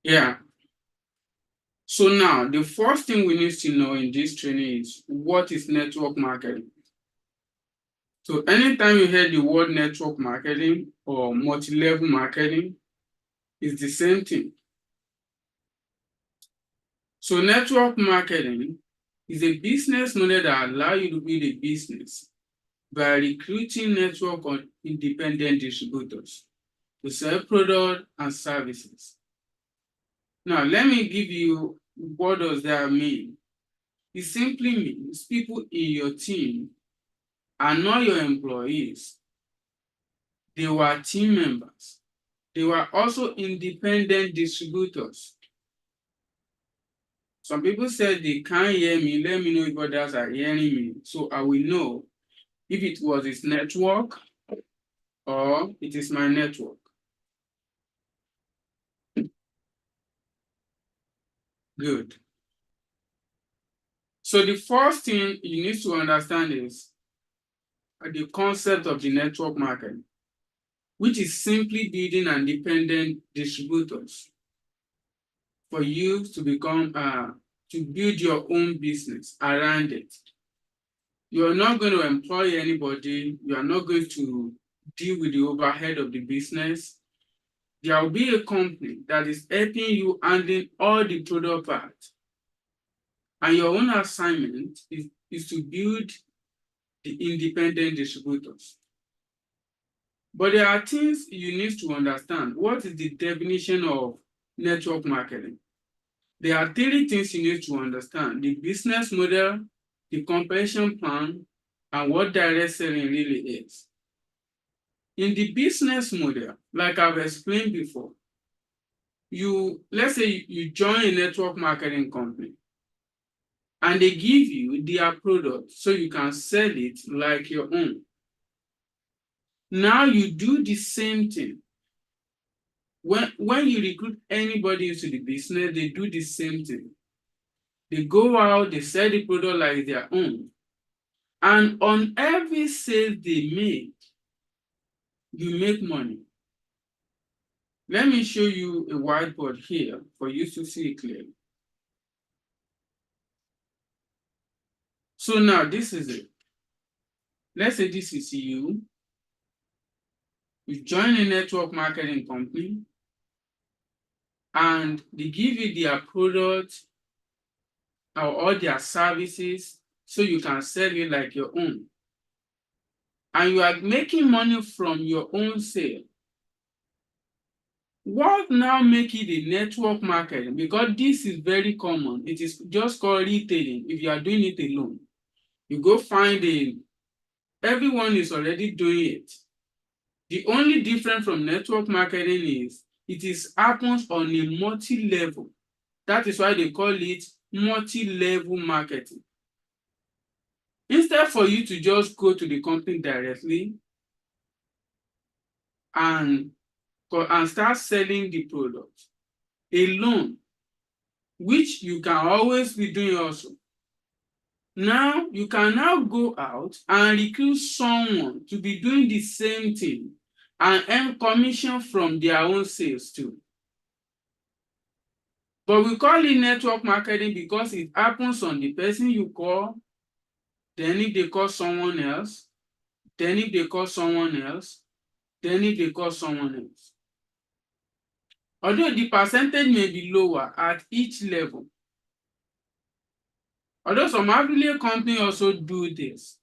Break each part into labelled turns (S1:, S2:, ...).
S1: Yeah. So now the first thing we need to know in this training is what is network marketing. So anytime you hear the word network marketing or multi-level marketing, it's the same thing. So network marketing is a business model that allows you to build a business by recruiting network of independent distributors to sell products and services. Now, let me give you what does that mean. It simply means people in your team are not your employees. They were team members. They were also independent distributors. Some people said they can't hear me. Let me know if others are hearing me, so I will know if it was its network or it is my network. Good. So the first thing you need to understand is the concept of the network market, which is simply building independent distributors for you to become to build your own business around it. You are not going to employ anybody. You are not going to deal with the overhead of the business. There will be a company that is helping you handling all the product parts. And your own assignment is to build the independent distributors. But there are things you need to understand. What is the definition of network marketing? There are three things you need to understand: the business model, the compensation plan, and what direct selling really is. In the business model, like I've explained before, let's say you join a network marketing company and they give you their product so you can sell it like your own. Now you do the same thing. When you recruit anybody into the business, they do the same thing. They go out, they sell the product like their own. And on every sale they make, you make money. Let me show you a whiteboard here for you to see it clearly. So now this is it. Let's say this is you. You join a network marketing company and they give you their product or all their services so you can sell it like your own. And you are making money from your own sale. What now make it a network marketing? Because this is very common. It is just called retailing if you are doing it alone. You go find everyone is already doing it. The only difference from network marketing is it happens on a multi-level. That is why they call it multi-level marketing. Instead for you to just go to the company directly and start selling the product alone, which you can always be doing also. Now, you can now go out and recruit someone to be doing the same thing and earn commission from their own sales too. But we call it network marketing because it happens on the person you call, then if they call someone else, then if they call someone else, then if they call someone else. Although the percentage may be lower at each level. Although some affiliate companies also do this,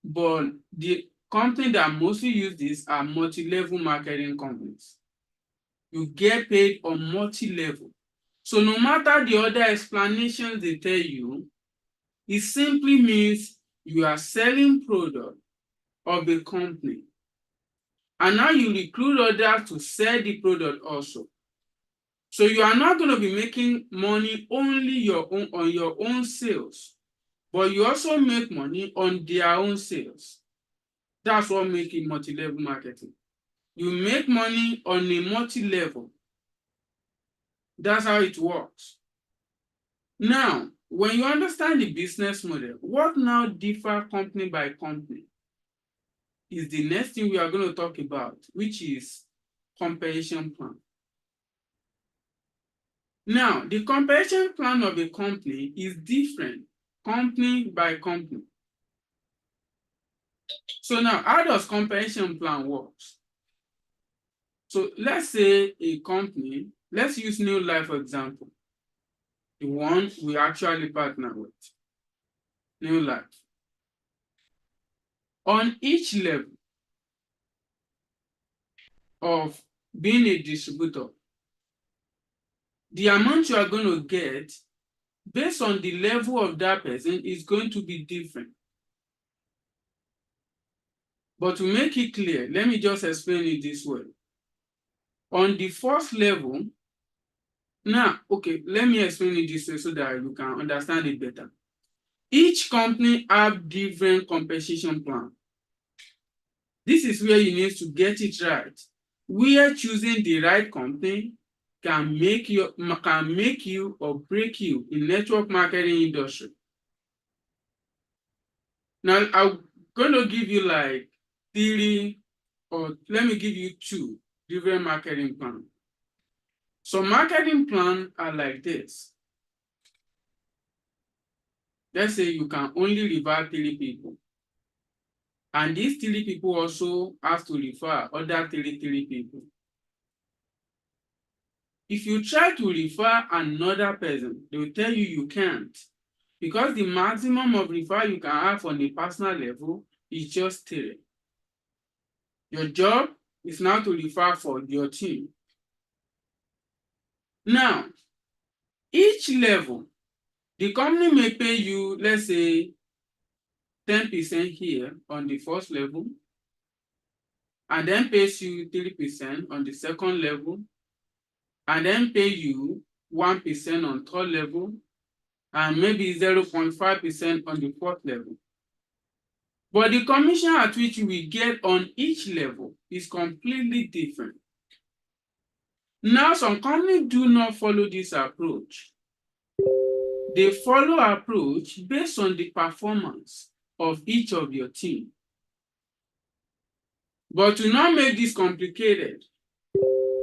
S1: but the company that mostly use this are multi-level marketing companies. You get paid on multi-level. So no matter the other explanations they tell you, it simply means you are selling product of a company. And now you recruit others to sell the product also. So you are not going to be making money only on your own sales, but you also make money on their own sales. That's what makes it multi-level marketing. You make money on a multi-level. That's how it works. Now, when you understand the business model, what now differs company by company is the next thing we are going to talk about, which is compensation plan. Now, the compensation plan of a company is different, company by company. So now, how does compensation plan work? So let's say a company, let's use New Life for example, the one we actually partner with, New Life. On each level of being a distributor, the amount you are going to get based on the level of that person is going to be different. But to make it clear, let me just explain it this way. On the first level, now, okay, let me explain it this way so that you can understand it better. Each company have different compensation plan. This is where you need to get it right. Where choosing the right company can make you or break you in network marketing industry. Now, I'm going to give you like 3, or let me give you 2 different marketing plans. So marketing plans are like this. Let's say you can only refer 3 people. And these 3 people also have to refer other 3 people. If you try to refer another person, they will tell you can't. Because the maximum of referral you can have on a personal level is just 3. Your job is now to refer for your team. Now, each level, the company may pay you, let's say, 10% here on the first level, and then pays you 3% on the second level, and then pay you 1% on third level, and maybe 0.5% on the fourth level. But the commission at which we get on each level is completely different. Now, some companies do not follow this approach. They follow approach based on the performance of each of your team. But to not make this complicated,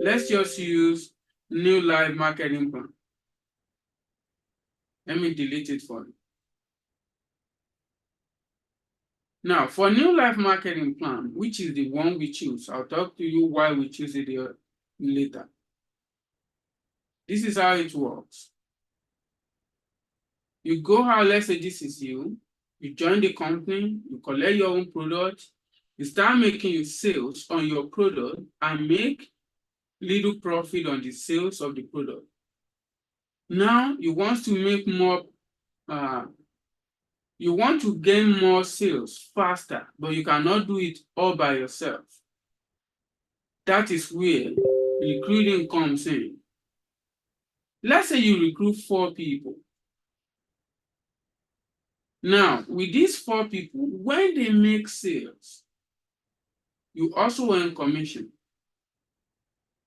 S1: let's just use New Life marketing plan. Let me delete it for you. Now, for New Life marketing plan, which is the one we choose, I'll talk to you why we choose it later. This is how it works. You go out, let's say this is you join the company, you collect your own product, you start making sales on your product and make little profit on the sales of the product. Now you want to make more, you want to gain more sales faster, but you cannot do it all by yourself. That is where recruiting comes in. Let's say you recruit 4 people. Now, with these 4 people, when they make sales, you also earn commission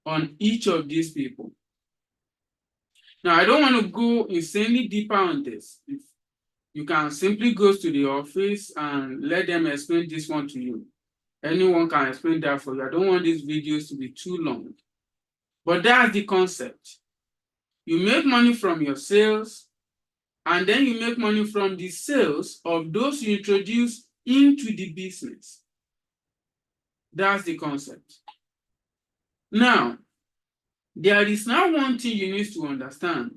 S1: on each of these people. Now, I don't want to go insanely deeper on this. If you can simply go to the office and let them explain this one to you. Anyone can explain that for you. I don't want these videos to be too long. But that's the concept. You make money from your sales, and then you make money from the sales of those you introduce into the business. That's the concept. Now, there is now one thing you need to understand,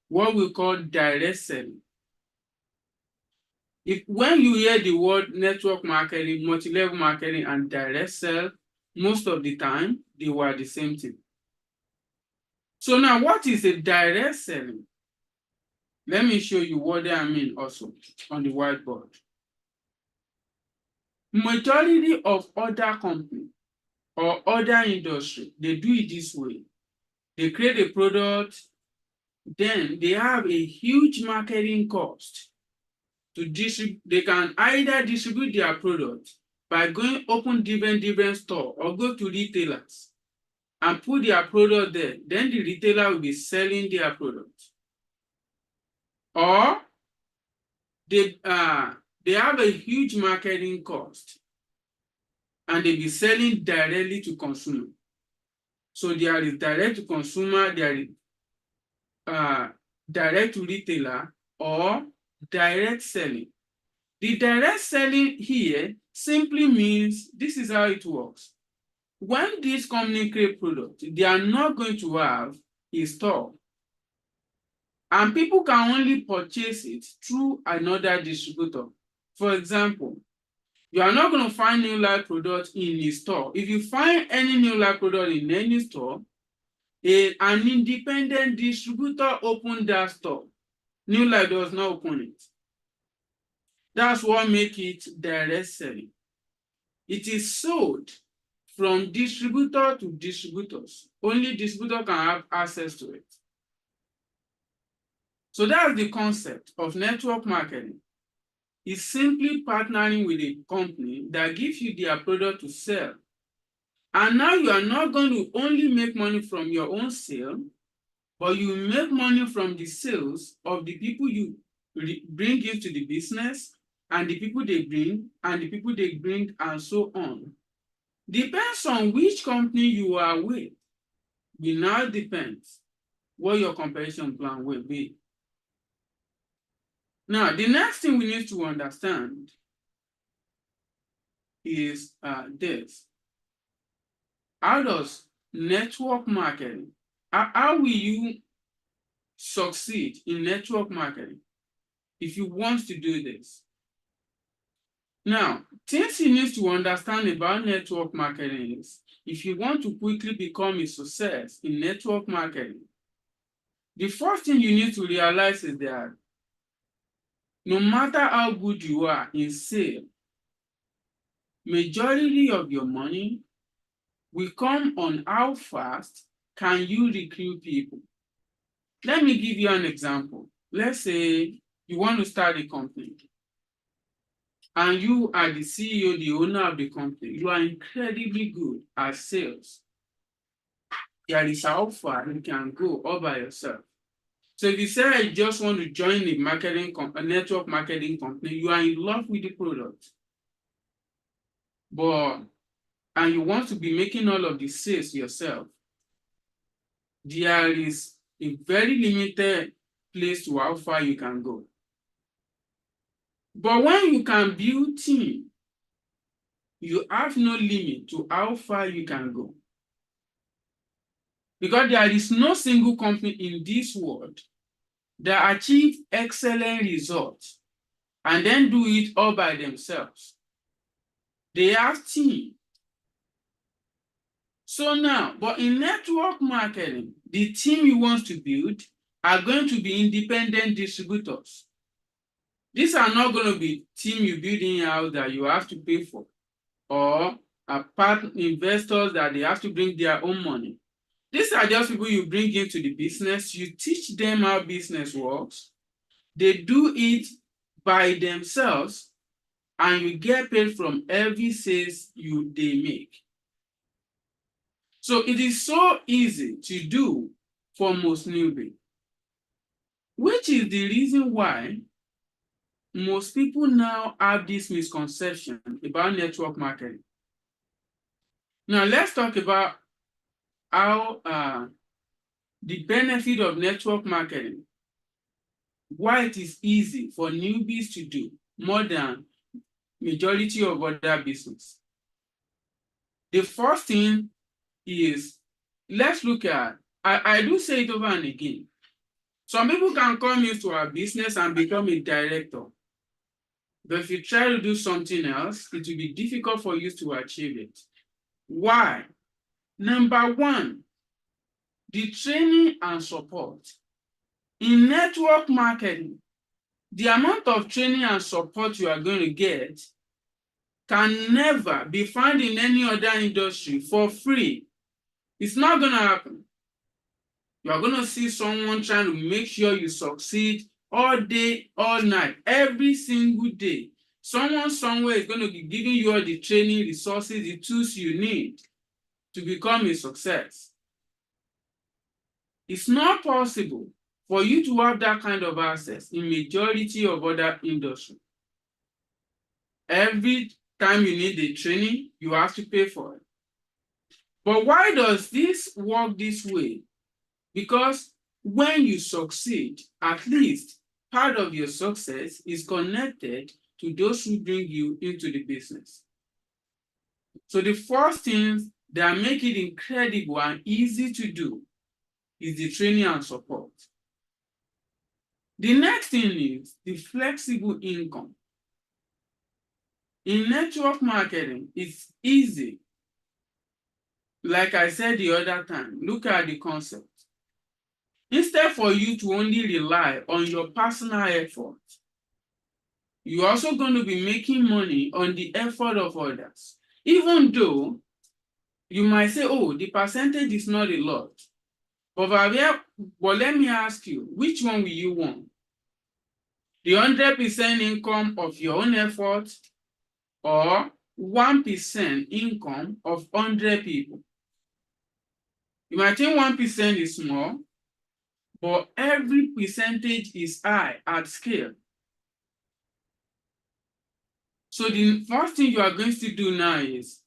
S1: what we call direct selling. When you hear the word network marketing, multi-level marketing, and direct sell, most of the time, they were the same thing. So now, what is a direct selling? Let me show you what I mean also on the whiteboard. Majority of other companies or other industry, they do it this way. They create a product, then they have a huge marketing cost to distribute. They can either distribute their product by going open different store or go to retailers and put their product there. Then the retailer will be selling their product. Or they have a huge marketing cost and they be selling directly to consumer. So there is direct to consumer, there is direct to retailer or direct selling. The direct selling here simply means this is how it works. When this company create product, they are not going to have a store, and people can only purchase it through another distributor. For example, you are not going to find new life product in a store. If you find any new life product in any store, an independent distributor opened that store. New Life does not open it. That's what makes it direct selling. It is sold from distributor to distributors. Only distributor can have access to it. So that's the concept of network marketing. It's simply partnering with a company that gives you their product to sell. And now you are not going to only make money from your own sale, but you make money from the sales of the people you bring into the business, and the people they bring, and the people they bring, and so on. Depends on which company you are with. Will now depends what your comparison plan will be. Now, the next thing we need to understand is this. How does network marketing, how will you succeed in network marketing if you want to do this? Now, things you need to understand about network marketing is, if you want to quickly become a success in network marketing, the first thing you need to realize is that no matter how good you are in sales, majority of your money will come on how fast can you recruit people. Let me give you an example. Let's say you want to start a company, and you are the CEO, the owner of the company. You are incredibly good at sales. There is how far you can go all by yourself. So if you say I just want to join a network marketing company, you are in love with the product, and you want to be making all of the sales yourself, there is a very limited place to how far you can go. But when you can build team, you have no limit to how far you can go. Because there is no single company in this world that achieve excellent results and then do it all by themselves. They have team. So now, but in network marketing, the team you want to build are going to be independent distributors. These are not going to be team you build in-house that you have to pay for, or investors that they have to bring their own money. These are just people you bring into the business, you teach them how business works, they do it by themselves, and you get paid from every sales they make. So it is so easy to do for most newbies, which is the reason why most people now have this misconception about network marketing. Now let's talk about how the benefit of network marketing, why it is easy for newbies to do more than majority of other business. The first thing is, let's look at, I do say it over and again, some people can come into our business and become a director. But if you try to do something else, it will be difficult for you to achieve it. Why? Number one, the training and support. In network marketing, the amount of training and support you are going to get can never be found in any other industry for free. It's not going to happen. You are going to see someone trying to make sure you succeed all day, all night, every single day. Someone somewhere is going to be giving you all the training, resources, the tools you need to become a success. It's not possible for you to have that kind of access in majority of other industries. Every time you need the training, you have to pay for it. But why does this work this way? Because when you succeed, at least part of your success is connected to those who bring you into the business. So the first things that make it incredible and easy to do is the training and support. The next thing is the flexible income. In network marketing, it's easy. Like I said the other time, look at the concept. Instead for you to only rely on your personal effort, you're also going to be making money on the effort of others. Even though you might say, oh, the percentage is not a lot. But let me ask you, which one will you want? The 100% income of your own effort or 1% income of 100 people? You might think 1% is small, but every percentage is high at scale. So the first thing you are going to do now is,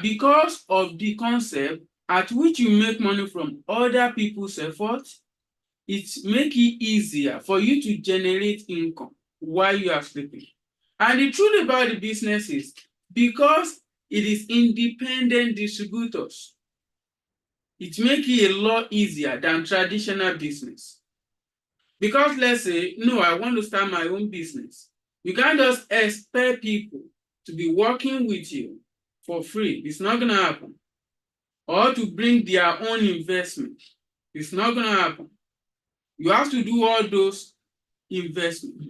S1: because of the concept at which you make money from other people's efforts, it makes it easier for you to generate income while you are sleeping. And the truth about the business is, because it is independent distributors, it makes it a lot easier than traditional business. Because let's say, no, I want to start my own business. You can't just expect people to be working with you for free. It's not going to happen. Or to bring their own investment. It's not going to happen. You have to do all those investments.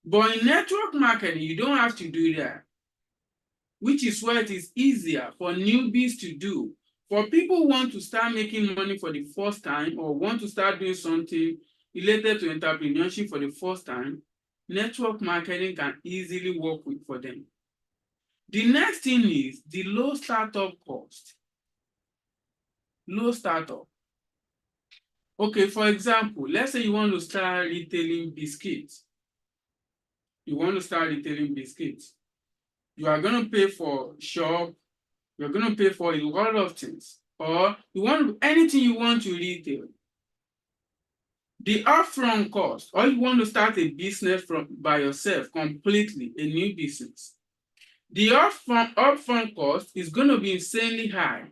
S1: But in network marketing, you don't have to do that, which is why it is easier for newbies to do. For people who want to start making money for the first time or want to start doing something related to entrepreneurship for the first time, network marketing can easily work for them. The next thing is the low startup cost. Low startup. Okay, for example, let's say you want to start retailing biscuits. You want to start retailing biscuits. You are going to pay for shop. You're going to pay for a lot of things. Or you want anything you want to retail. The upfront cost, or you want to start a business by yourself completely, a new business. The upfront cost is going to be insanely high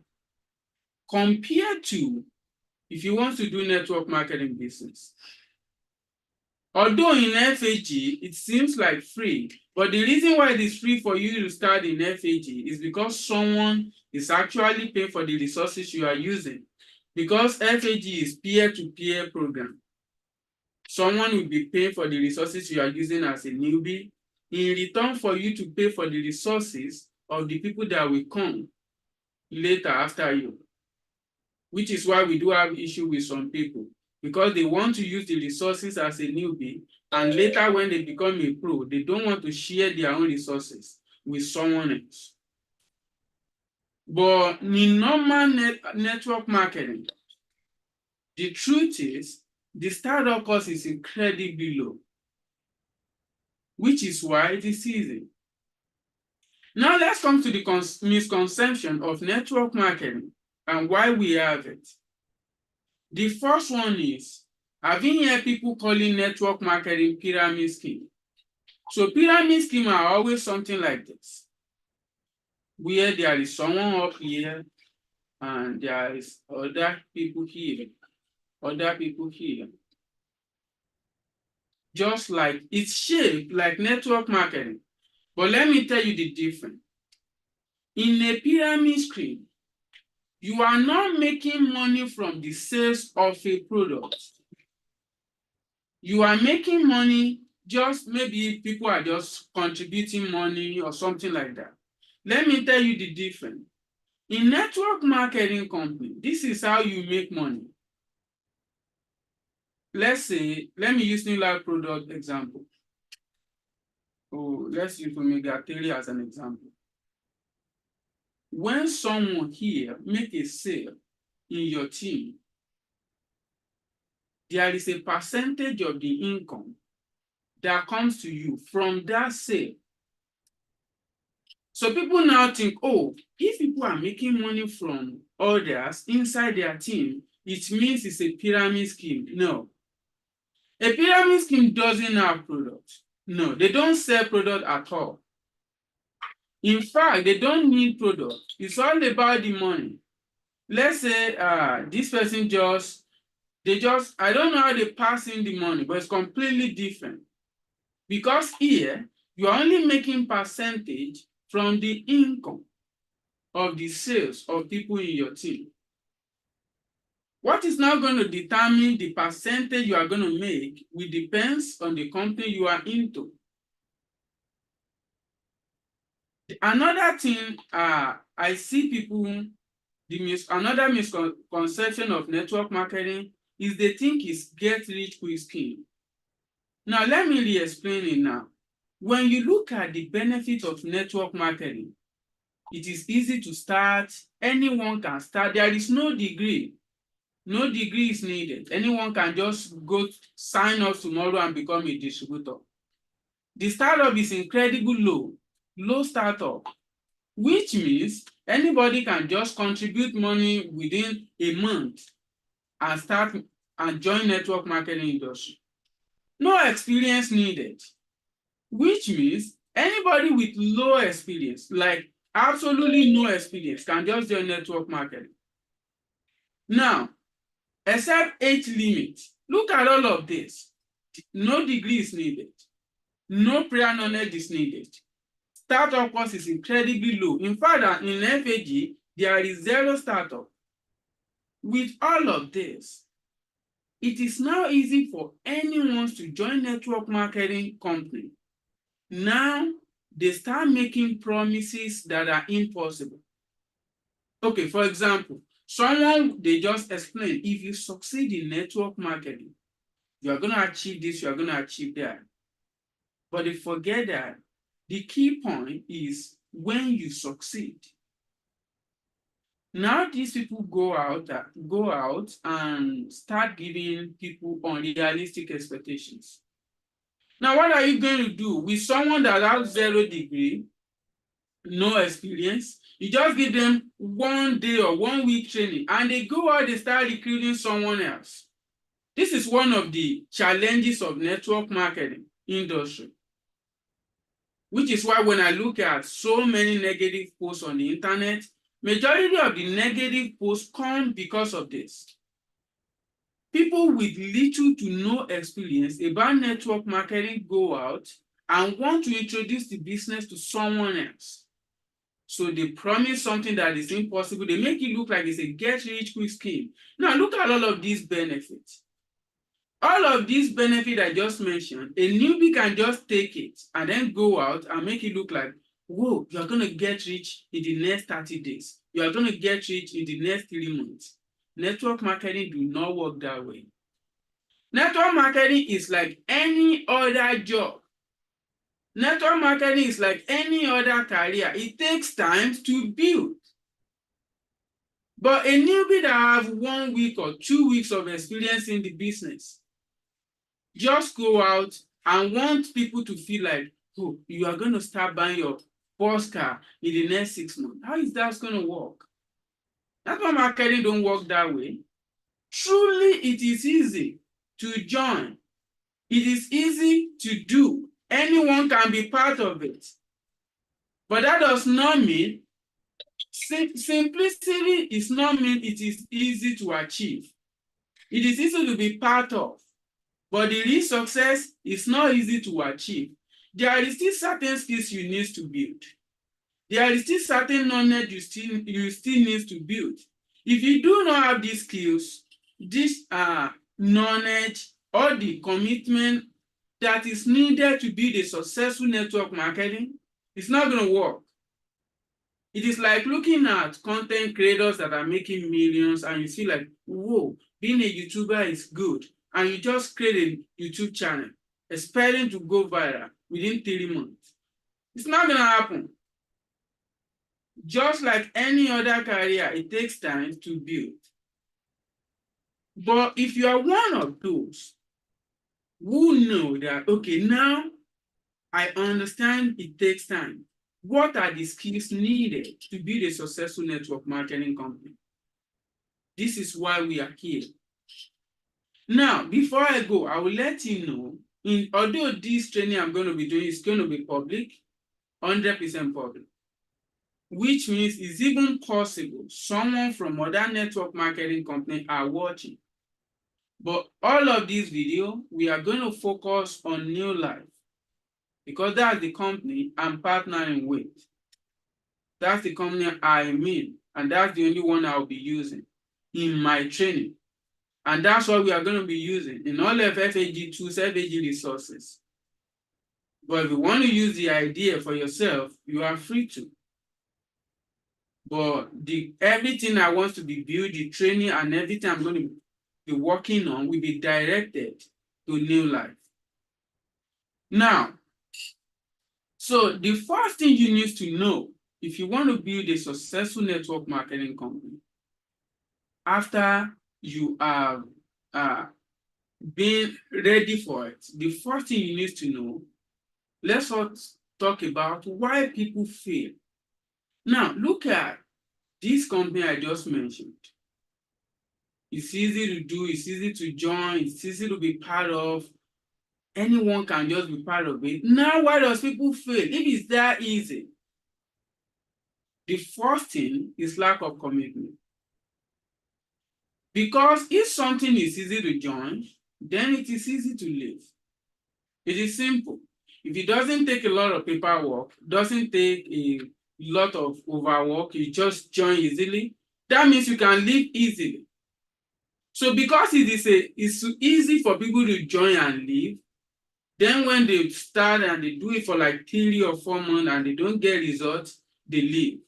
S1: compared to if you want to do network marketing business. Although in FAG, it seems like free, but the reason why it is free for you to start in FAG is because someone is actually paying for the resources you are using. Because FAG is peer-to-peer program. Someone will be paying for the resources you are using as a newbie in return for you to pay for the resources of the people that will come later after you. Which is why we do have issue with some people, because they want to use the resources as a newbie, and later when they become a pro, they don't want to share their own resources with someone else. But in normal network marketing, the truth is, the startup cost is incredibly low, which is why it is easy. Now let's come to the misconception of network marketing and why we have it. The first one is, I've been heard people calling network marketing pyramid scheme. So pyramid scheme are always something like this, where there is someone up here and there is other people here, Just like it's shaped like network marketing. But let me tell you the difference. In a pyramid scheme, you are not making money from the sales of a product. You are making money, just maybe people are just contributing money or something like that. Let me tell you the difference. In network marketing company, this is how you make money. Let's say, let me use new life product example. Oh, let's use Omega-3 as an example. When someone here make a sale in your team, there is a percentage of the income that comes to you from that sale. So people now think, oh, if people are making money from others inside their team, it means it's a pyramid scheme. No. A pyramid scheme doesn't have products. No, they don't sell product at all. In fact, they don't need product. It's all about the money. Let's say this person I don't know how they pass in the money, but it's completely different. Because here, you are only making percentage from the income of the sales of people in your team. What is now going to determine the percentage you are going to make will depends on the company you are into. Another thing I see people, another misconception of network marketing is they think it's get rich quick scheme. Now, let me re-explain it now. When you look at the benefit of network marketing, it is easy to start. Anyone can start. There is no degree. No degree is needed. Anyone can just go sign up tomorrow and become a distributor. The startup is incredibly low startup, which means anybody can just contribute money within a month and start and join network marketing industry. No experience needed, which means anybody with low experience, like absolutely no experience, can just join network marketing. Now, except age limit, look at all of this. No degree is needed. No prior knowledge is needed. Startup cost is incredibly low. In fact, in FAG, there is zero startup. With all of this, it is now easy for anyone to join network marketing company. Now, they start making promises that are impossible. Okay, for example, someone, they just explain, if you succeed in network marketing, you are going to achieve this, you are going to achieve that. But they forget that the key point is when you succeed. Now these people go out and start giving people unrealistic expectations. Now, what are you going to do with someone that has 0 degree, no experience? You just give them 1 day or 1 week training, and they go out, they start recruiting someone else. This is one of the challenges of network marketing industry, which is why when I look at so many negative posts on the internet, majority of the negative posts come because of this. People with little to no experience about network marketing go out and want to introduce the business to someone else. So they promise something that is impossible. They make it look like it's a get-rich-quick scheme. Now look at all of these benefits. All of these benefits I just mentioned, a newbie can just take it and then go out and make it look like, whoa, you're going to get rich in the next 30 days. You are going to get rich in the next 3 months. Network marketing do not work that way. Network marketing is like any other job. Network marketing is like any other career. It takes time to build. But a newbie that have 1 week or 2 weeks of experience in the business just go out and want people to feel like, oh, you are going to start buying your first car in the next 6 months. How is that going to work? Network marketing don't work that way. Truly, it is easy to join. It is easy to do. Anyone can be part of it. But that does not mean, simplicity does not mean it is easy to achieve. It is easy to be part of. But the real success is not easy to achieve. There is still certain skills you need to build. There is still certain knowledge you still need to build. If you do not have these skills, this knowledge or the commitment that is needed to build a successful network marketing, it's not going to work. It is like looking at content creators that are making millions and you feel like, whoa, being a YouTuber is good. And you just create a YouTube channel, expecting to go viral within 3 months. It's not going to happen. Just like any other career, it takes time to build. But if you are one of those who know that, okay, now I understand it takes time. What are the skills needed to build a successful network marketing company? This is why we are here. Now, before I go, I will let you know, although this training I'm going to be doing is going to be public, 100% public, which means it's even possible someone from other network marketing company are watching. But all of this video, we are going to focus on New Life because that's the company I'm partnering with. That's the company I'm in, and that's the only one I'll be using in my training. And that's what we are going to be using in all of FAG tools, FAG resources. But if you want to use the idea for yourself, you are free to. But everything I want to be built, the training and everything I'm going to be working on will be directed to New Life. Now, so the first thing you need to know if you want to build a successful network marketing company, after you have been ready for it, the first thing you need to know, let's talk about why people fail. Now, look at this company I just mentioned. It's easy to do, it's easy to join, it's easy to be part of. Anyone can just be part of it. Now, why does people fail? If it's that easy, the first thing is lack of commitment. Because if something is easy to join, then it is easy to leave. It is simple. If it doesn't take a lot of paperwork, doesn't take a lot of overwork, you just join easily, that means you can leave easily. So because it's so easy for people to join and leave, then when they start and they do it for like 3 or 4 months and they don't get results, they leave.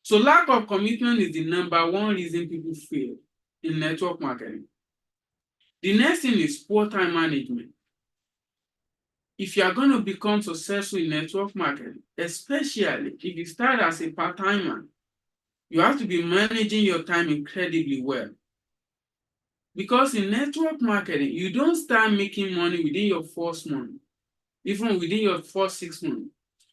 S1: So lack of commitment is the number one reason people fail in network marketing. The next thing is poor time management. If you are going to become successful in network marketing, especially if you start as a part-timer, you have to be managing your time incredibly well. Because in network marketing, you don't start making money within your first month, even within your first 6 months.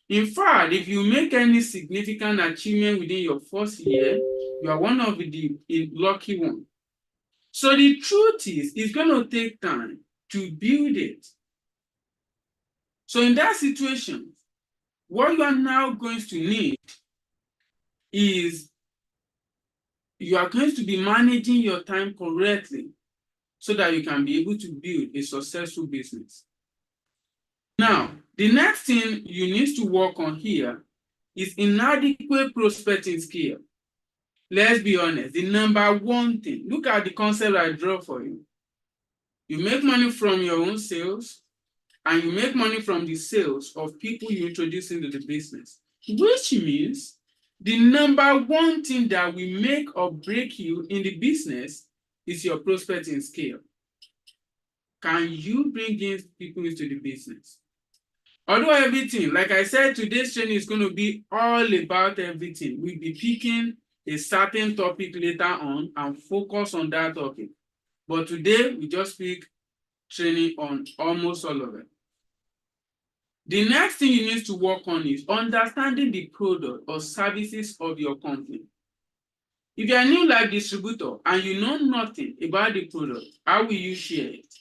S1: In fact, if you make any significant achievement within your first year, you are one of the lucky ones. So the truth is, it's going to take time to build it. So in that situation, what you are now going to need is you are going to be managing your time correctly so that you can be able to build a successful business. Now, the next thing you need to work on here is inadequate prospecting skill. Let's be honest, the number one thing, look at the concept I draw for you. You make money from your own sales and you make money from the sales of people you introduce into the business, which means the number one thing that will make or break you in the business is your prospecting skill. Can you bring in people into the business? Although everything, like I said, today's training is going to be all about everything. We'll be picking a certain topic later on and focus on that topic. But today, we just pick training on almost all of it. The next thing you need to work on is understanding the product or services of your company. If you're a new life distributor and you know nothing about the product, how will you share it?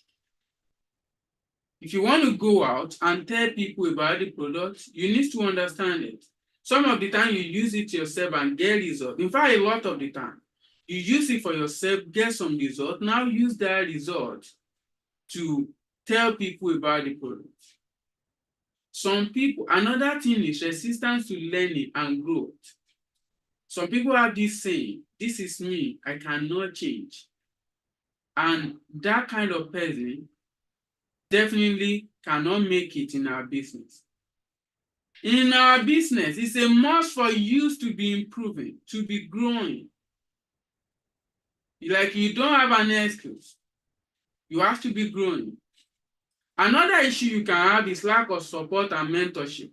S1: If you want to go out and tell people about the product, you need to understand it. Some of the time you use it yourself and get results. In fact, a lot of the time, you use it for yourself, get some result. Now use that result to tell people about the product. Some people, another thing is resistance to learning and growth. Some people have this saying, this is me, I cannot change. And that kind of person definitely cannot make it in our business. In our business, it's a must for you to be improving, to be growing. Like you don't have an excuse. You have to be growing. Another issue you can have is lack of support and mentorship.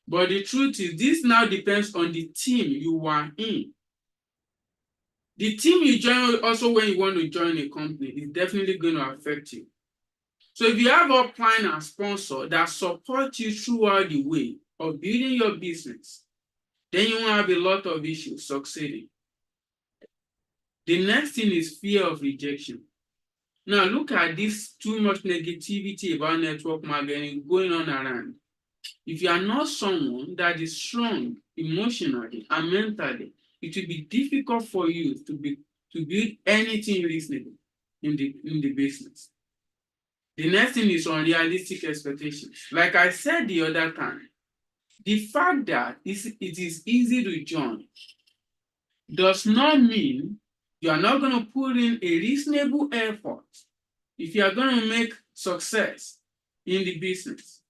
S1: But the truth is, this now depends on the team you are in. The team you join also when you want to join a company is definitely going to affect you. So if you have a plan and sponsor that support you throughout the way of building your business, then you won't have a lot of issues succeeding. The next thing is fear of rejection. Now look at this too much negativity about network marketing going on around. If you are not someone that is strong emotionally and mentally, it will be difficult for you to build anything reasonable in the business. The next thing is unrealistic expectations. Like I said the other time, the fact that it is easy to join does not mean you are not going to put in a reasonable effort if you are going to make success in the business.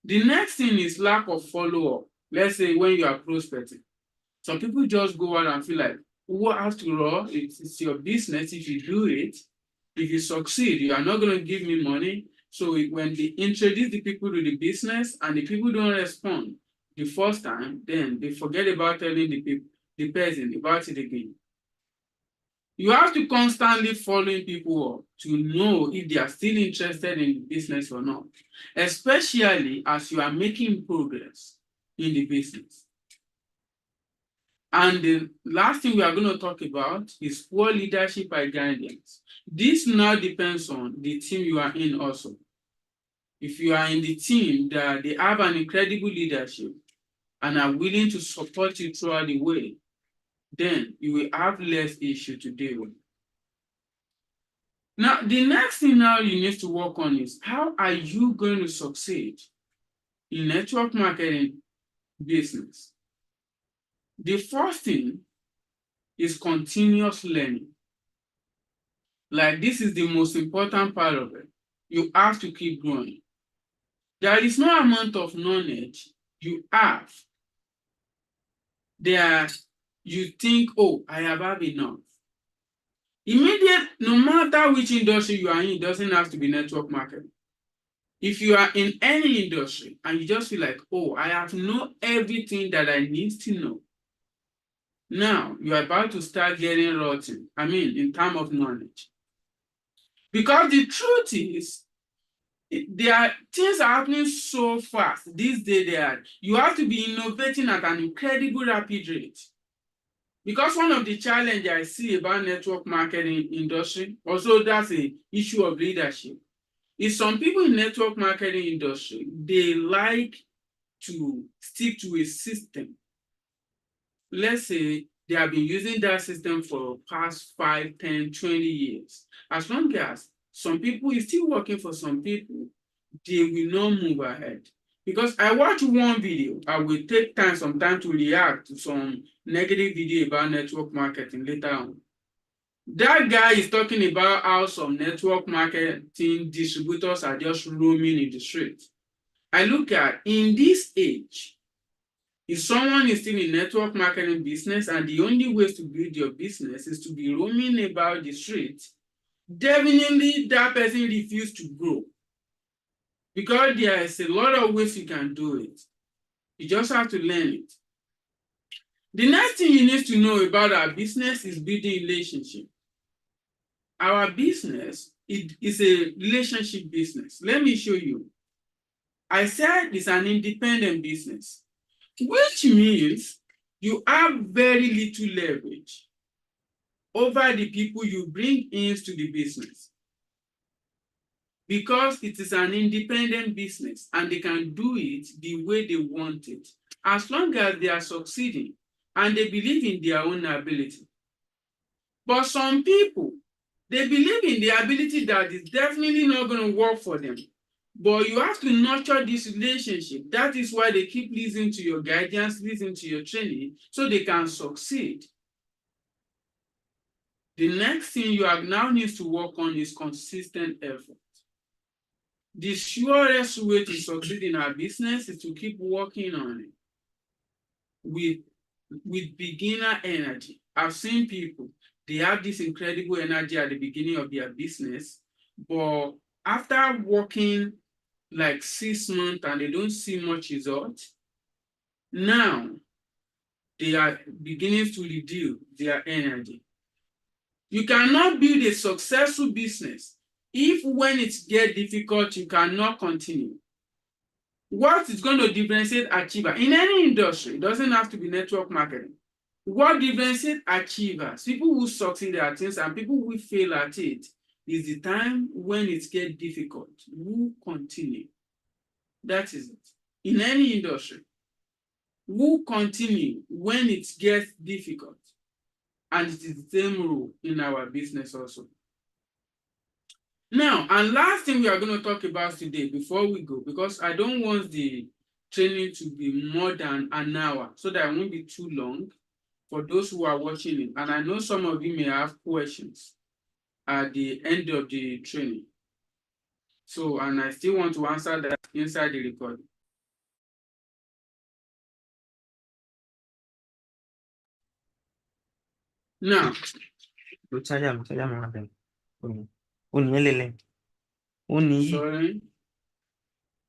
S1: The next thing is lack of follow-up. Let's say when you are prospecting, some people just go out and feel like, well, after all, it's your business. If you do it, if you succeed, you are not going to give me money. So when they introduce the people to the business and the people don't respond the first time, then they forget about telling the person about it again. You have to constantly following people up to know if they are still interested in the business or not, especially as you are making progress in the business. And the last thing we are going to talk about is poor leadership and guidance. This now depends on the team you are in also. If you are in the team that they have an incredible leadership and are willing to support you throughout the way, then you will have less issue to deal with. Now, the next thing now you need to work on is how are you going to succeed in network marketing business? The first thing is continuous learning. Like this is the most important part of it. You have to keep growing. There is no amount of knowledge you have that you think, oh, I have had enough. No matter which industry you are in, it doesn't have to be network marketing. If you are in any industry and you just feel like, oh, I have known everything that I need to know, now you are about to start getting rotten, in terms of knowledge. Because the truth is, things are happening so fast these days that you have to be innovating at an incredible rapid rate. Because one of the challenges I see about network marketing industry, also that's an issue of leadership, is some people in network marketing industry, they like to stick to a system. Let's say they have been using that system for past 5, 10, 20 years. As long as some people is still working for some people, they will not move ahead. Because I watch one video, I will take some time to react to some negative video about network marketing later on. That guy is talking about how some network marketing distributors are just roaming in the street. I look at, in this age, if someone is still in network marketing business and the only way to build your business is to be roaming about the street, definitely that person refuses to grow. Because there is a lot of ways you can do it. You just have to learn it. The next thing you need to know about our business is building relationship. Our business is a relationship business. Let me show you. I said it's an independent business, which means you have very little leverage over the people you bring into the business. Because it is an independent business and they can do it the way they want it, as long as they are succeeding and they believe in their own ability. But some people, they believe in the ability that is definitely not going to work for them. But you have to nurture this relationship. That is why they keep listening to your guidance, listening to your training, so they can succeed. The next thing you now need to work on is consistent effort. The surest way to succeed in our business is to keep working on it with beginner energy. I've seen people, they have this incredible energy at the beginning of their business, but after working like 6 months and they don't see much result, now they are beginning to reduce their energy. You cannot build a successful business if when it gets difficult, you cannot continue. What is going to differentiate achiever in any industry, it doesn't have to be network marketing. What differentiates achievers, people who succeed at things and people who fail at it, is the time when it gets difficult, who continue. That is it. In any industry, who continue when it gets difficult. And it is the same rule in our business also. Now, and last thing we are going to talk about today before we go, because I don't want the training to be more than an hour so that it won't be too long for those who are watching it. And I know some of you may have questions at the end of the training. So, and I still want to answer that inside the recording. Now, sorry.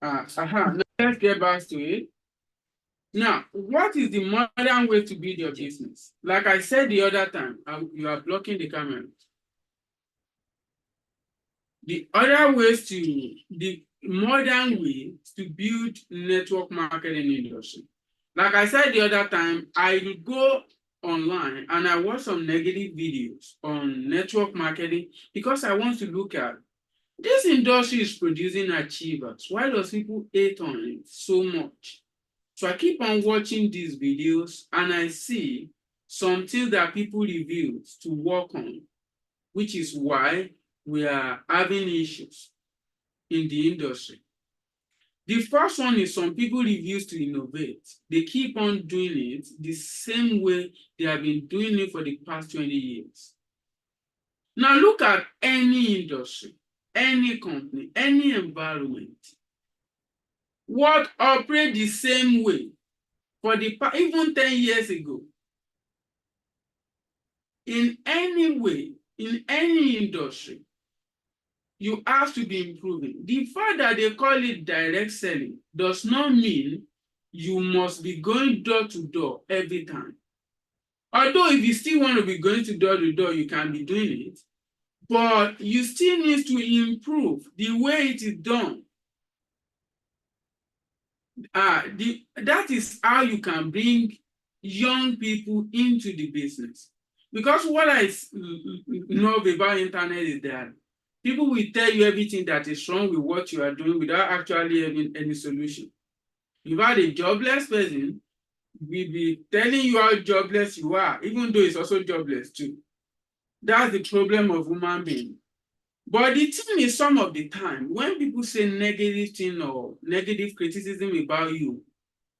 S1: Now let's get back to it. Now, what is the modern way to build your business? Like I said the other time, you are blocking the camera. The modern way to build network marketing industry. Like I said the other time, I will go online and I watch some negative videos on network marketing because I want to look at this industry is producing achievers. Why does people hate on it so much? So I keep on watching these videos and I see some things that people revealed to work on, which is why we are having issues in the industry. The first one is some people refuse to innovate. They keep on doing it the same way they have been doing it for the past 20 years. Now look at any industry, any company, any environment. What operate the same way for the even 10 years ago? In any way, in any industry, you have to be improving. The fact that they call it direct selling does not mean you must be going door to door every time. Although if you still want to be going to door, you can be doing it, but you still need to improve the way it is done. That is how you can bring young people into the business. Because what I know about internet is that people will tell you everything that is wrong with what you are doing without actually having any solution. If you are a jobless person, will be telling you how jobless you are, even though it's also jobless too. That's the problem of human being. But the thing is, some of the time, when people say negative thing or negative criticism about you,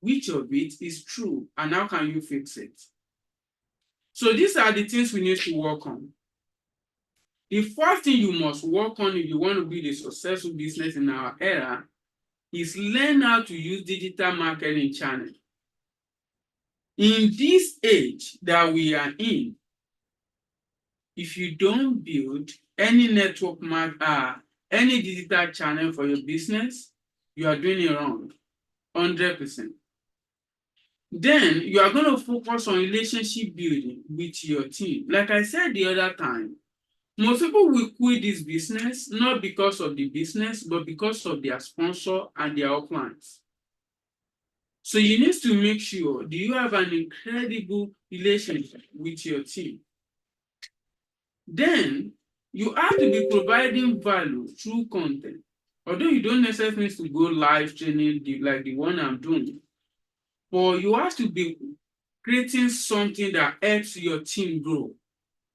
S1: which of it is true and how can you fix it? So these are the things we need to work on. The first thing you must work on if you want to build a successful business in our era is learn how to use digital marketing channel. In this age that we are in, if you don't build any network any digital channel for your business, you are doing it wrong, 100%. Then you are going to focus on relationship building with your team. Like I said the other time, most people will quit this business not because of the business, but because of their sponsor and their clients. So you need to make sure, do you have an incredible relationship with your team? Then you have to be providing value through content. Although you don't necessarily need to go live training like the one I'm doing, but you have to be creating something that helps your team grow.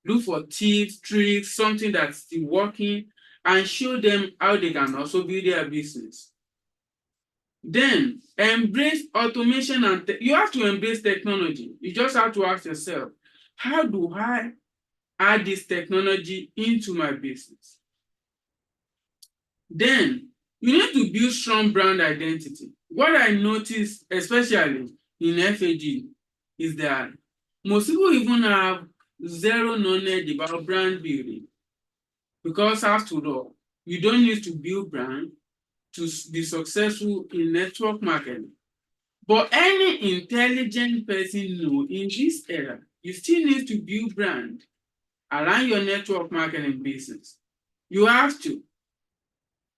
S1: Look for tips, tricks, something that's still working, and show them how they can also build their business. Then embrace automation and you have to embrace technology. You just have to ask yourself, how do I add this technology into my business? Then you need to build strong brand identity. What I noticed, especially in FAG, is that most people even have zero knowledge about brand building. Because after all, you don't need to build brand to be successful in network marketing. But any intelligent person knows in this era, you still need to build brand around your network marketing business. You have to,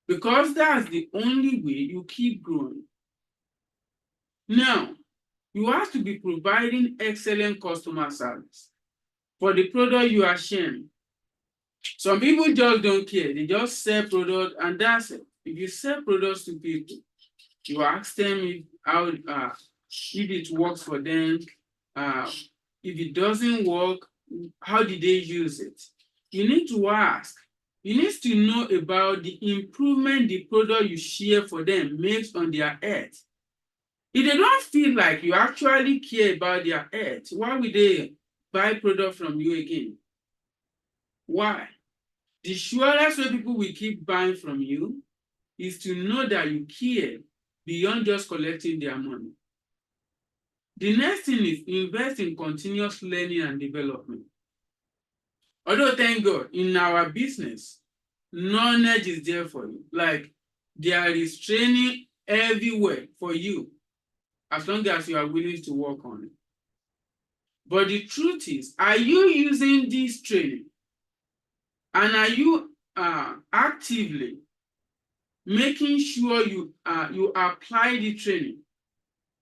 S1: because that's the only way you keep growing. Now, You have to be providing excellent customer service for the product you are sharing. Some people just don't care. They just sell product and that's it. If you sell products to people, you ask them if it works for them. If it doesn't work, how did they use it? You need to ask. You need to know about the improvement the product you share for them makes on their health. If they don't feel like you actually care about their health, why would they buy product from you again? Why? The surest way people will keep buying from you is to know that you care beyond just collecting their money. The next thing is invest in continuous learning and development. Although, thank God, in our business, knowledge is there for you. Like, there is training everywhere for you, as long as you are willing to work on it. But the truth is, are you using this training? And are you actively making sure you apply the training?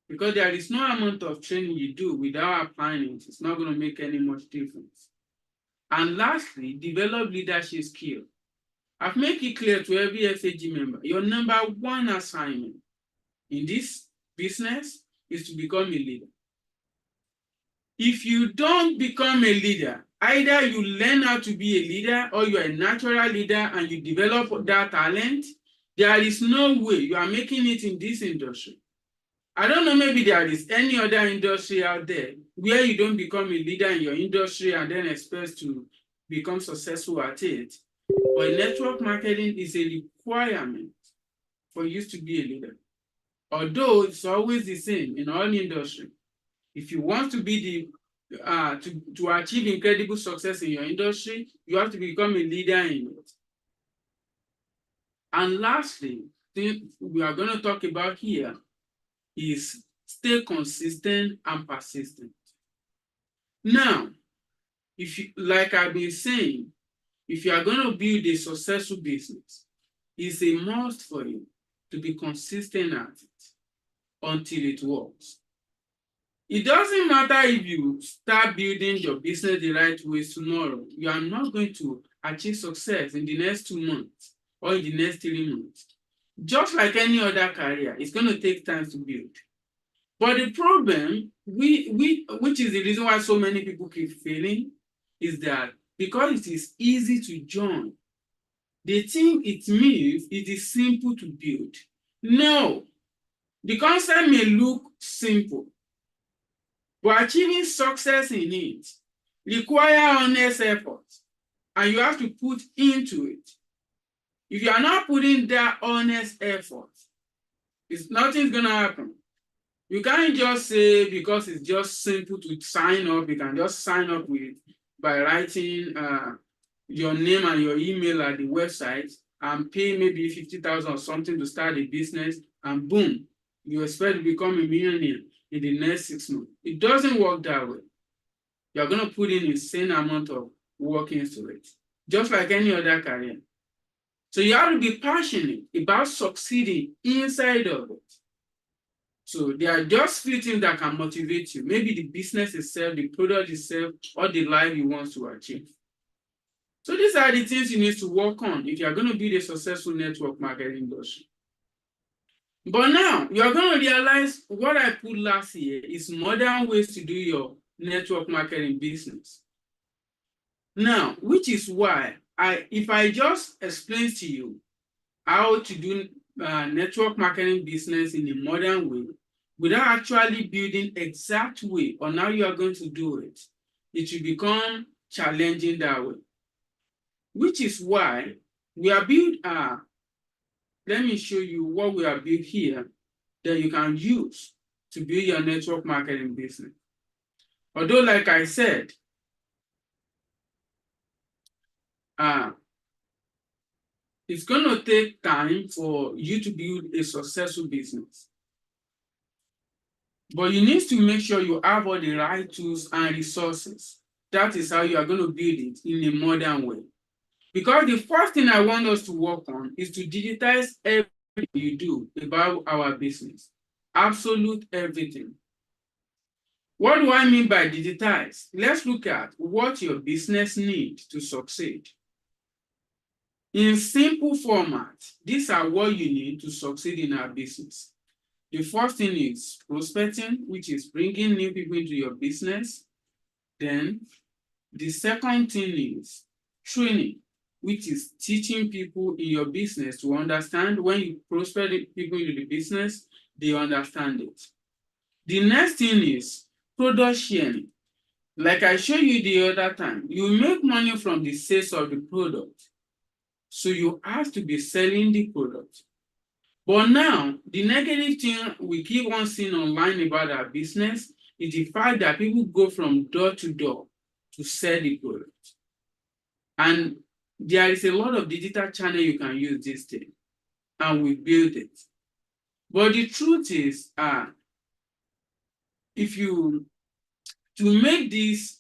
S1: Because there is no amount of training you do without applying it. It's not going to make any much difference. And lastly, develop leadership skill. I've made it clear to every FAG member, your number one assignment in this business is to become a leader. If you don't become a leader, either you learn how to be a leader or you're a natural leader and you develop that talent, there is no way you are making it in this industry. I don't know, maybe there is any other industry out there where you don't become a leader in your industry and then expect to become successful at it. But network marketing is a requirement for you to be a leader. Although it's always the same in all industry. If you want to be to achieve incredible success in your industry, you have to become a leader in it. And lastly, thing we are going to talk about here is stay consistent and persistent. Now, if you, like I've been saying, if you are going to build a successful business, it's a must for you to be consistent at it until it works. It doesn't matter if you start building your business the right way tomorrow, you are not going to achieve success in the next 2 months or in the next 3 months. Just like any other career, it's going to take time to build. But the problem, which is the reason why so many people keep failing, is that because it is easy to join, they think it means it is simple to build. No, the concept may look simple, but achieving success in it requires honest effort, and you have to put into it. If you are not putting that honest effort, nothing's going to happen. You can't just say because it's just simple to sign up, you can just sign up with by writing your name and your email at the website and pay maybe 50,000 or something to start a business, and boom, you expect to become a millionaire in the next 6 months. It doesn't work that way. You're going to put in an insane amount of work into it, just like any other career. So you have to be passionate about succeeding inside of it. So there are just few things that can motivate you. Maybe the business itself, the product itself, or the life you want to achieve. So these are the things you need to work on if you're going to build a successful network marketing industry. But now you're going to realize what I put last year is modern ways to do your network marketing business. Now, which is why if I just explain to you how to do network marketing business in a modern way, without actually building exact way on how you are going to do it, it will become challenging that way. Which is why we are built, let me show you what we are built here that you can use to build your network marketing business. Although, like I said, it's going to take time for you to build a successful business. But you need to make sure you have all the right tools and resources. That is how you are going to build it in a modern way. Because the first thing I want us to work on is to digitize everything you do about our business. Absolute everything. What do I mean by digitize? Let's look at what your business needs to succeed. In simple format, these are what you need to succeed in our business. The first thing is prospecting, which is bringing new people into your business. Then the second thing is training, which is teaching people in your business to understand. When you prospect people into the business, they understand it. The next thing is product sharing. Like I showed you the other time, you make money from the sales of the product. So you have to be selling the product. But now, the negative thing we keep on seeing online about our business is the fact that people go from door to door to sell the product. And there is a lot of digital channel you can use this thing, and we build it. But the truth is, to make this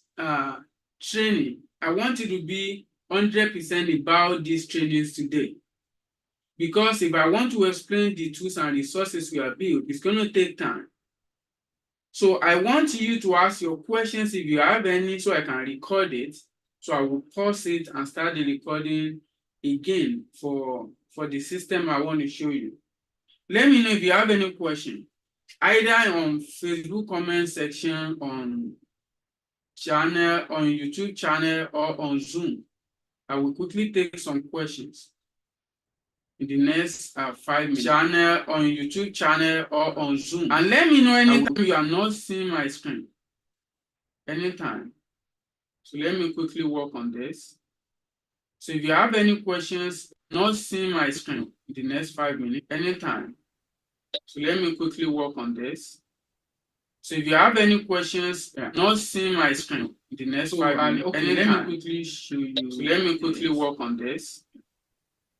S1: training, I want you to be 100% about these trainings today. Because if I want to explain the tools and resources we have built, it's going to take time. So I want you to ask your questions if you have any, so I can record it. So I will pause it and start the recording again for the system I want to show you. Let me know if you have any question, either on Facebook comment section, on channel, on YouTube channel, or on Zoom. I will quickly take some questions in the next 5 minutes. Channel, on YouTube channel, or on Zoom. And let me know anytime you are not seeing my screen. Anytime. So let me quickly work on this. So if you have any questions, not seeing my screen in the next 5 minutes, anytime. So let me quickly work on this. So if you have any questions, not seeing my screen in the next 5 minutes, okay, let me quickly show you. So let me quickly work on this.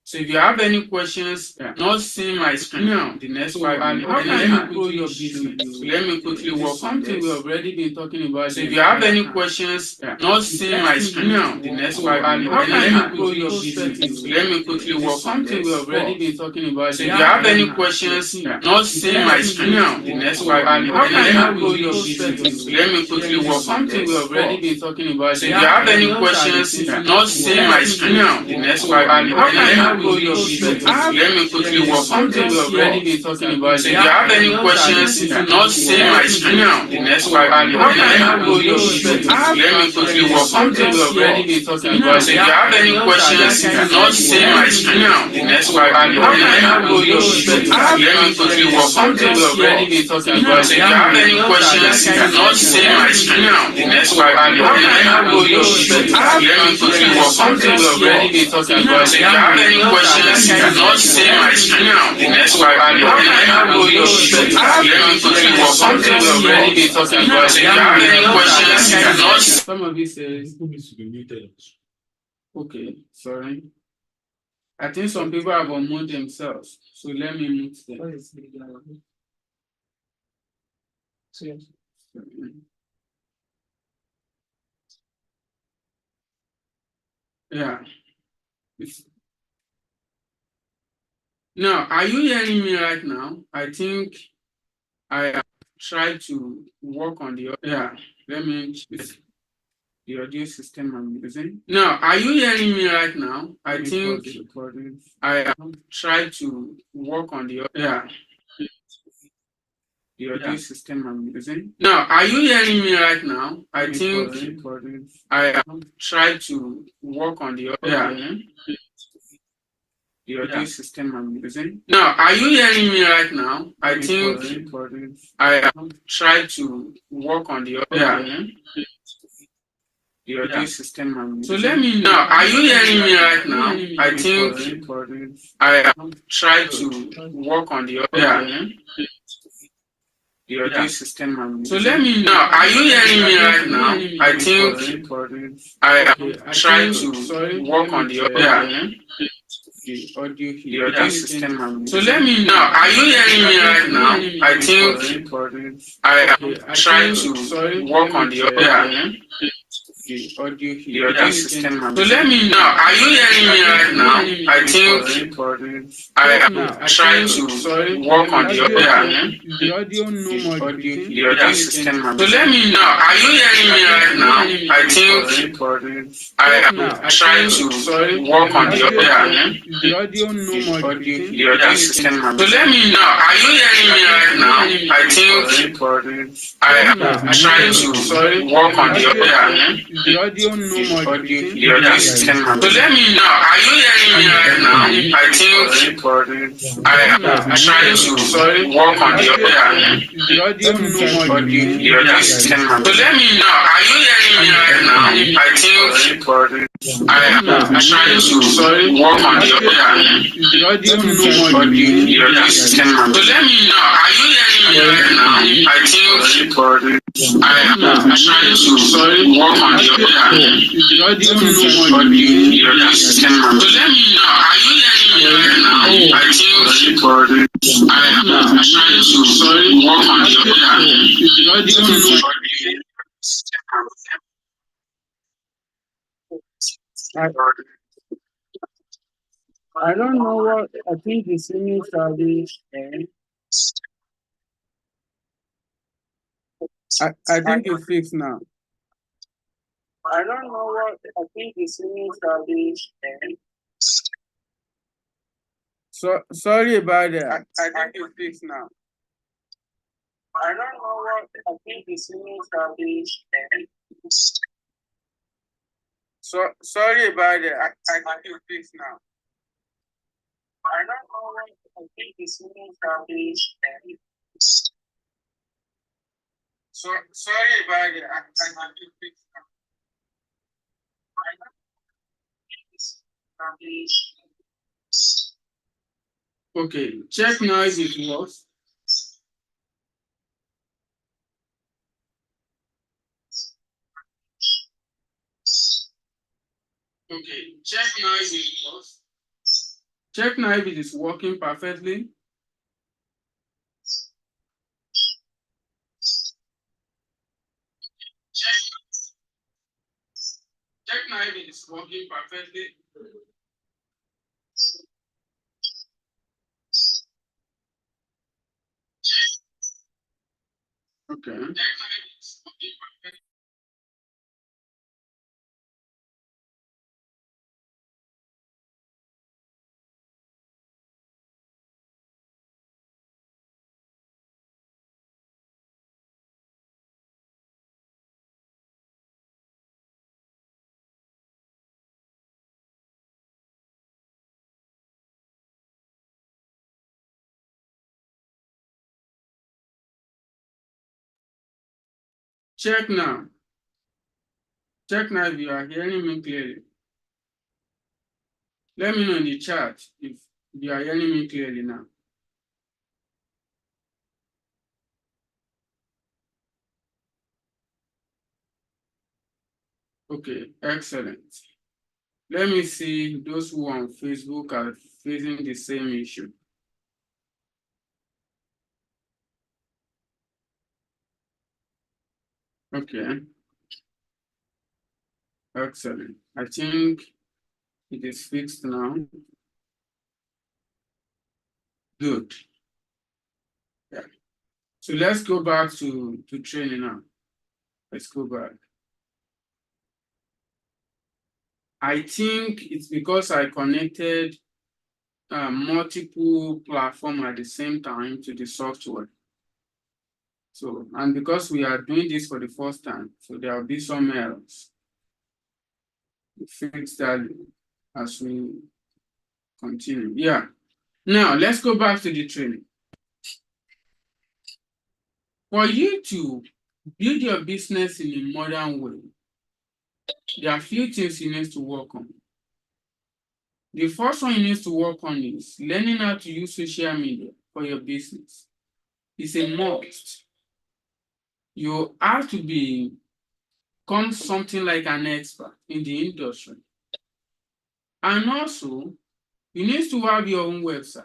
S1: So if you have any questions, not seeing my screen now, the next 5 minutes, how can you grow your business? So let me quickly work on this. We've already been talking about. So if you have any questions, not seeing my screen now, the next 5 minutes, how can you grow your business? So let me quickly work on this. We've already been talking about. So if you have any questions, not seeing my screen now, the next 5 minutes, how can you grow your business? So let me quickly work on this. We've already been talking about. So if you have any questions, not seeing my screen now, the next 5 minutes, how can you grow your business? Let me quickly work on this. We've already been talking about. So if you have any questions, not seeing my screen now, the next 5 minutes, how can you grow your business? Let me quickly work on this. We've already been talking about. So if you have any questions, not seeing my screen now, the next 5 minutes, how can you grow your business? Let me quickly work on this. We've already been talking about. So if you have any questions, not seeing my screen now, the next 5 minutes, how can you grow your business? Let me quickly work on this. We've already been talking about. So if you have any questions, not seeing my screen now, the next 5 minutes, how can you grow your business? Let me quickly work on this. We've already been talking about. So if you have any questions, not. Some of it says, okay, sorry. I think some people have unmuted themselves, so let me mute them. Yeah. Now, are you hearing me right now? I think I tried to work on the, yeah, let me check the audio system I'm using. Now, are you hearing me right now? I think I tried to work on the, yeah, the audio system I'm using. Now, are you hearing me right now? I think I tried to work on the, yeah, the audio system I'm using. Now, are you hearing me right now? I think I tried to work on the, yeah, the audio system I'm using. So let me know. Now, are you hearing me right now? I think I tried to work on the, yeah, the audio system I'm using. So let me know. Now, are you hearing me right now? I think I tried to work on the, yeah, the audio system I'm using. So let me know. Are you hearing me right now? I think I tried to work on the, yeah, the audio
S2: The
S1: here.
S2: audio system.
S1: So let me know. Are you hearing me right now? I think I am trying to work on the audio. The audio no more repeating.
S2: The audio system.
S1: So let me know. Are you hearing me right now? I think I am trying to work on the audio. The audio no more repeating.
S2: The audio system.
S1: So let me know. Are you hearing me right now? I think I am trying to work on the audio. The audio no more repeating.
S2: The audio system.
S1: So let me know. Are you hearing me right now? I think I am trying to work on the audio. The audio no more repeating.
S2: The audio system.
S1: So let me know. Are you hearing me right now? I think I am trying to work on the audio. The audio no more repeating.
S2: The audio system.
S1: So let me know. Are you hearing me right now? I think I am trying to work on the audio. The audio no more repeating.
S2: The audio system.
S1: So let me know. Are you hearing me right now? I think I am trying to work on the audio. The audio no more repeating. I don't know what I think the singing service. I think it's fixed now. I don't know what I think the singing service. So sorry about that. I think it's fixed now. I don't know what I think the singing service. So sorry about that. I think it's fixed now. I don't know what I think the singing service. So sorry about that. I think it's fixed now. I don't think it's service. Okay, check now if it works. Okay, check now if it works. Check now if it is working perfectly. Check now if it is working perfectly. Okay. Check now. Check now if you are hearing me clearly. Let me know in the chat if you are hearing me clearly now. Okay, excellent. Let me see those who on Facebook are facing the same issue. Okay. Excellent. I think it is fixed now. Good. Yeah. So let's go back to training now. Let's go back. I think it's because I connected multiple platforms at the same time to the software. So, and because we are doing this for the first time, so there will be some errors. We fix that as we continue. Yeah. Now, let's go back to the training. For you to build your business in a modern way, there are a few things you need to work on. The first one you need to work on is learning how to use social media for your business. It's a must. You have to become something like an expert in the industry. And also, you need to have your own website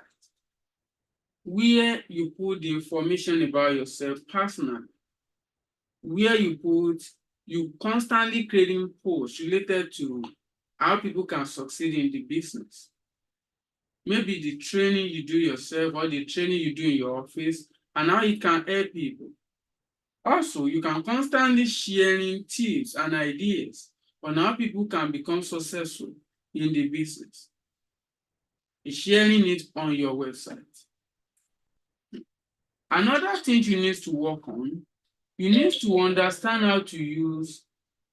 S1: where you put the information about yourself personally, where you put you constantly creating posts related to how people can succeed in the business. Maybe the training you do yourself or the training you do in your office and how it can help people. Also, you can constantly sharing tips and ideas on how people can become successful in the business. Sharing it on your website. Another thing you need to work on, you need to understand how to use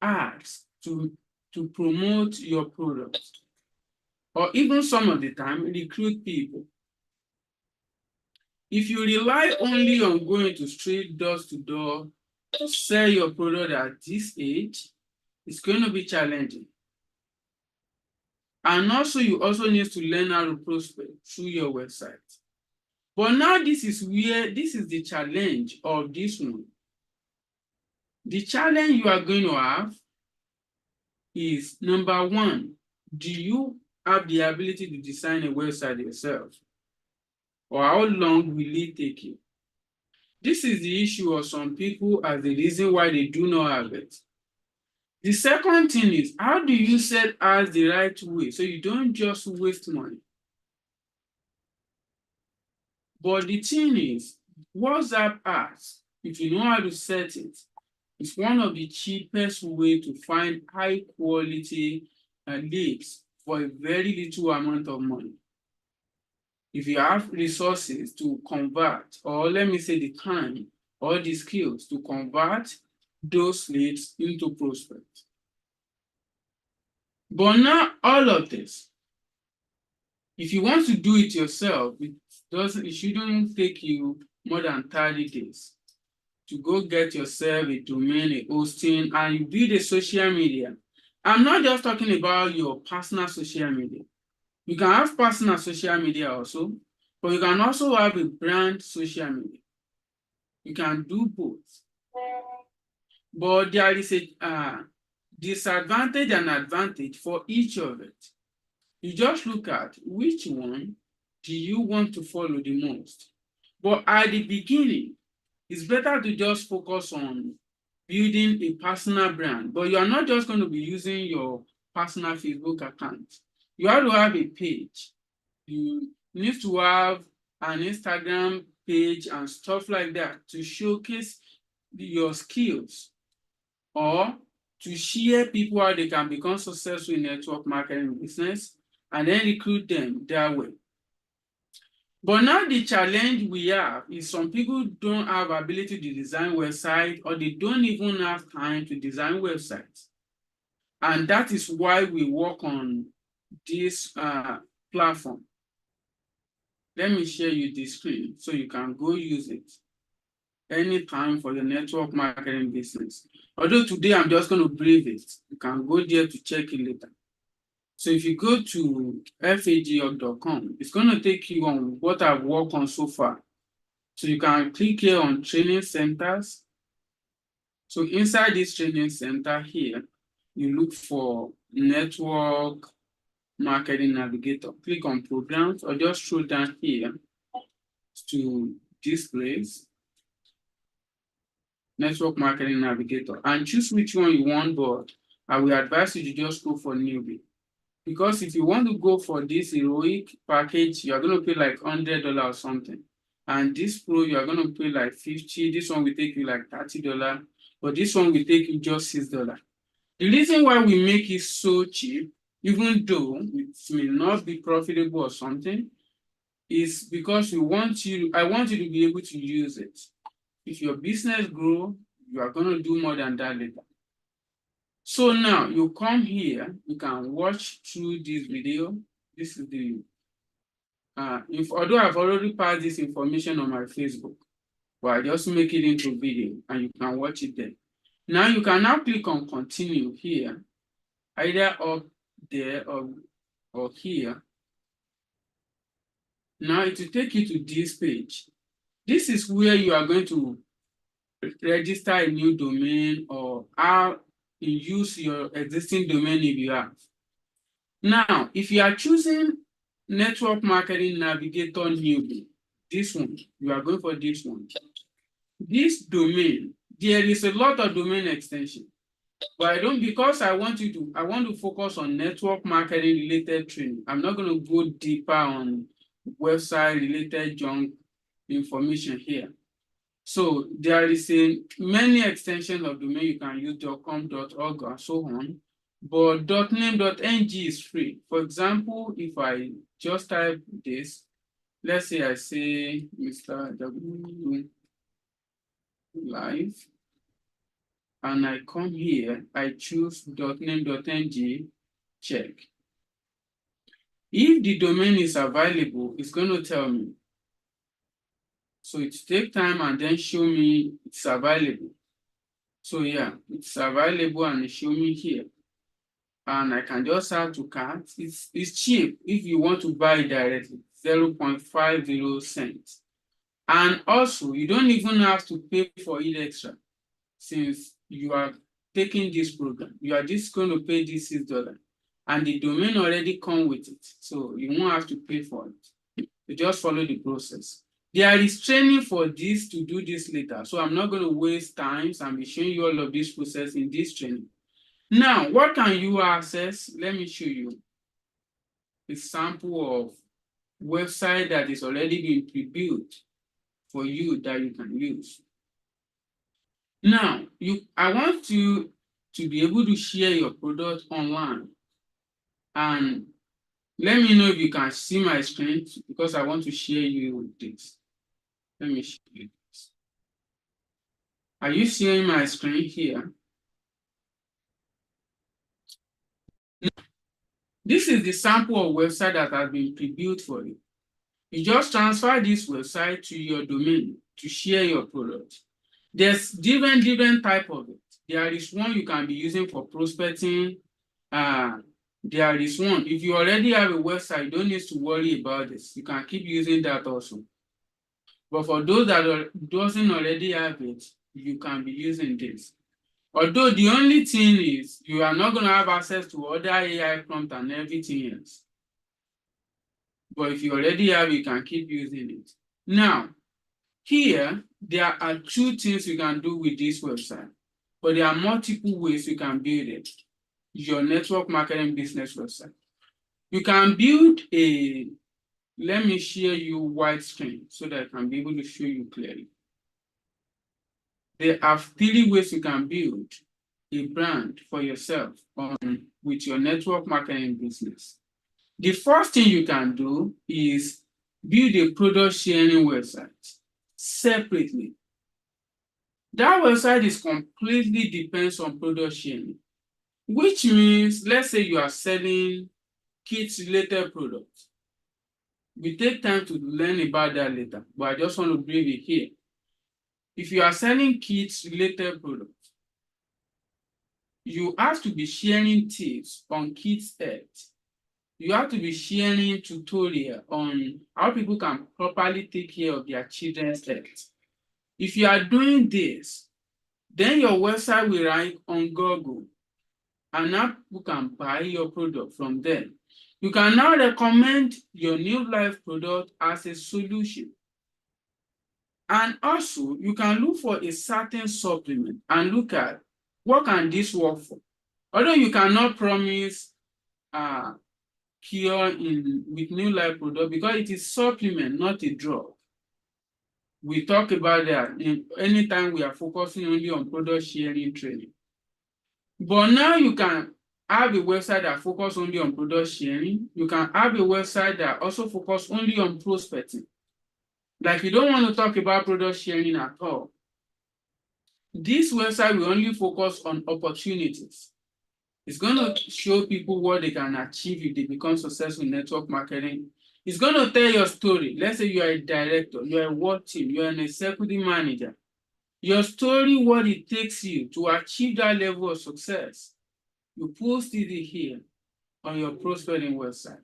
S1: ads to promote your product, or even some of the time recruit people. If you rely only on going to straight doors to door to sell your product at this age, it's going to be challenging. And also, you also need to learn how to prospect through your website. But now this is the challenge of this one. The challenge you are going to have is, number one, do you have the ability to design a website yourself? Or how long will it take you? This is the issue of some people as the reason why they do not have it. The second thing is, how do you set ads the right way so you don't just waste money? But the thing is, WhatsApp ads, if you know how to set it, it's one of the cheapest way to find high quality leads for a very little amount of money. If you have resources to convert, or let me say the time or the skills to convert those leads into prospects. But not all of this. If you want to do it yourself, it shouldn't take you more than 30 days to go get yourself a domain, a hosting, and you build a social media. I'm not just talking about your personal social media. You can have personal social media also, but you can also have a brand social media. You can do both. But there is a disadvantage and advantage for each of it. You just look at which one do you want to follow the most. But at the beginning, it's better to just focus on building a personal brand. But you are not just going to be using your personal Facebook account. You have to have a page. You need to have an Instagram page and stuff like that to showcase your skills, or to share people how they can become successful in network marketing business and then recruit them that way. But now the challenge we have is some people don't have ability to design websites, or they don't even have time to design websites. And that is why we work on this platform. Let me share you the screen so you can go use it anytime for your network marketing business. Although today I'm just going to brief it. You can go there to check it later. So if you go to fagog.com, it's going to take you on what I've worked on so far. So you can click here on training centers. So inside this training center here, you look for network marketing navigator. Click on programs, or just scroll down here to this place, network marketing navigator, and choose which one you want. But I will advise you to just go for newbie. Because if you want to go for this heroic package, you are going to pay like $100 or something. And this pro, you are going to pay like $50. This one will take you like $30. But this one will take you just $6. The reason why we make it so cheap, even though it may not be profitable or something, is because I want you to be able to use it. If your business grows, you are going to do more than that later. So now you come here, you can watch through this video. This is the, although I've already passed this information on my Facebook, but I just make it into video and you can watch it there. Now you can now click on continue here, either up there or here. Now it will take you to this page. This is where you are going to register a new domain, or how you use your existing domain if you have. Now, if you are choosing network marketing navigator newbie, this one, you are going for this one. This domain, there is a lot of domain extension. But I don't, because I want to focus on network marketing related training. I'm not going to go deeper on website related junk information here. So there is a many extensions of domain you can use, .com, .org, and so on. But .name.ng is free. For example, if I just type this, let's say I say Mr. W Live, and I come here, I choose .name.ng, check. If the domain is available, it's going to tell me. So it takes time and then show me it's available. So yeah, it's available and it show me here. And I can just add to cart. It's cheap if you want to buy it directly, 0.50 cents. And also, you don't even have to pay for it extra since you are taking this program. You are just going to pay this $6 and the domain already come with it. So you won't have to pay for it. You just follow the process. There is training for this to do this later. So I'm not going to waste time. I'm be showing you all of this process in this training. Now, what can you access? Let me show you a sample of website that is already been pre-built for you that you can use. Now, I want you to be able to share your product online. And let me know if you can see my screen because I want to share you this. Let me show you this. Are you seeing my screen here? This is the sample of website that has been pre-built for you. You just transfer this website to your domain to share your product. There's different type of it. There is one you can be using for prospecting. There is one, if you already have a website, you don't need to worry about this. You can keep using that also. But for those that doesn't already have it, you can be using this. Although the only thing is you are not going to have access to other AI prompt and everything else. But if you already have, you can keep using it. Now, here, there are two things you can do with this website, but there are multiple ways you can build it. Your network marketing business website. You can build let me share you white screen so that I can be able to show you clearly. There are 3 ways you can build a brand for yourself with your network marketing business. The first thing you can do is build a product sharing website separately. That website is completely depends on product sharing, which means, let's say you are selling kids related products. We take time to learn about that later, but I just want to bring it here. If you are selling kids related products, you have to be sharing tips on kids' health. You have to be sharing tutorial on how people can properly take care of their children's health. If you are doing this, then your website will rank on Google and now people can buy your product from there. You can now recommend your new life product as a solution. And also, you can look for a certain supplement and look at what can this work for. Although you cannot promise cure with new life product because it is supplement, not a drug. We talk about that anytime we are focusing only on product sharing training. But now you can have a website that focuses only on product sharing. You can have a website that also focuses only on prospecting. Like you don't want to talk about product sharing at all. This website will only focus on opportunities. It's going to show people what they can achieve if they become successful in network marketing. It's going to tell your story. Let's say you are a director, you are a work team, you are an executive manager. Your story, what it takes you to achieve that level of success. You post it here on your prospecting website.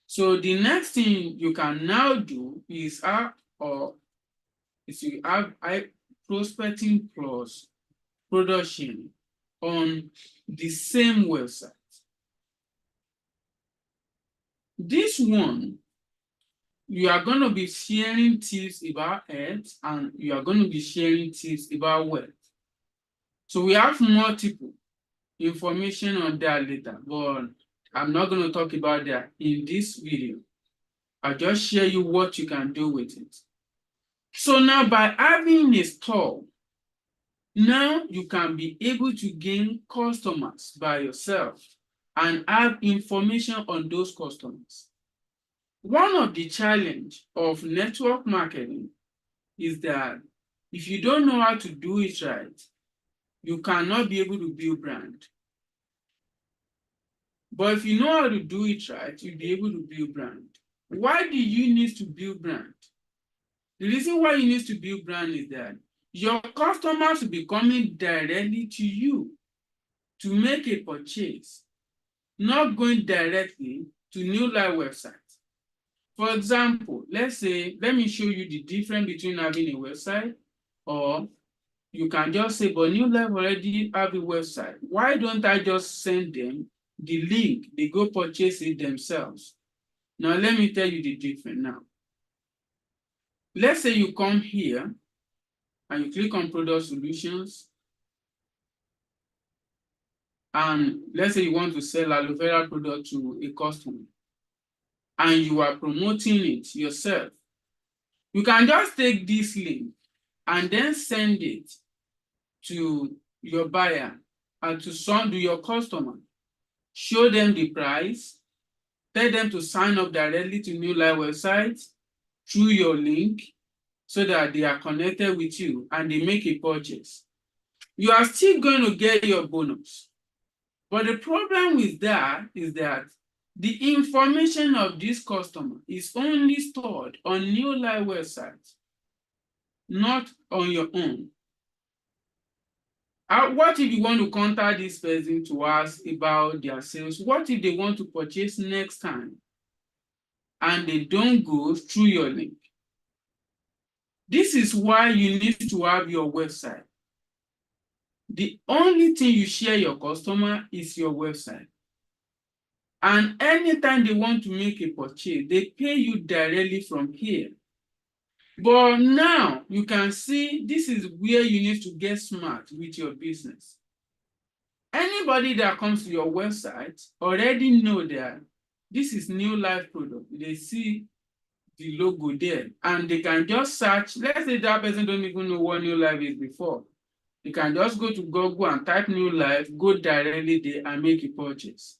S1: So the next thing you can now do is you have prospecting plus production on the same website. This one, you are going to be sharing tips about health and you are going to be sharing tips about wealth. So we have multiple. information on that later, but I'm not going to talk about that in this video. I'll just share you what you can do with it. So now by having a store, now you can be able to gain customers by yourself and have information on those customers. One of the challenge of network marketing is that if you don't know how to do it right, you cannot be able to build brand. But if you know how to do it right, you'll be able to build brand. Why do you need to build brand? The reason why you need to build brand is that your customers will be coming directly to you to make a purchase, not going directly to New Life website. For example, let's say, let me show you the difference between having a website, or you can just say, but New Life already have a website. Why don't I just send them the link? They go purchase it themselves. Now, let me tell you the difference now. Let's say you come here and you click on product solutions. And let's say you want to sell aloe vera product to a customer and you are promoting it yourself. You can just take this link and then send it to your buyer and to your customer. Show them the price, tell them to sign up directly to New Life website through your link so that they are connected with you and they make a purchase. You are still going to get your bonus. But the problem with that is that the information of this customer is only stored on New Life website, not on your own. What if you want to contact this person to ask about their sales? What if they want to purchase next time and they don't go through your link? This is why you need to have your website. The only thing you share your customer is your website. And anytime they want to make a purchase, they pay you directly from here. But now you can see this is where you need to get smart with your business. Anybody that comes to your website already know that this is New Life product. They see the logo there and they can just search. Let's say that person don't even know what New Life is before. You can just go to Google and type New Life, go directly there and make a purchase.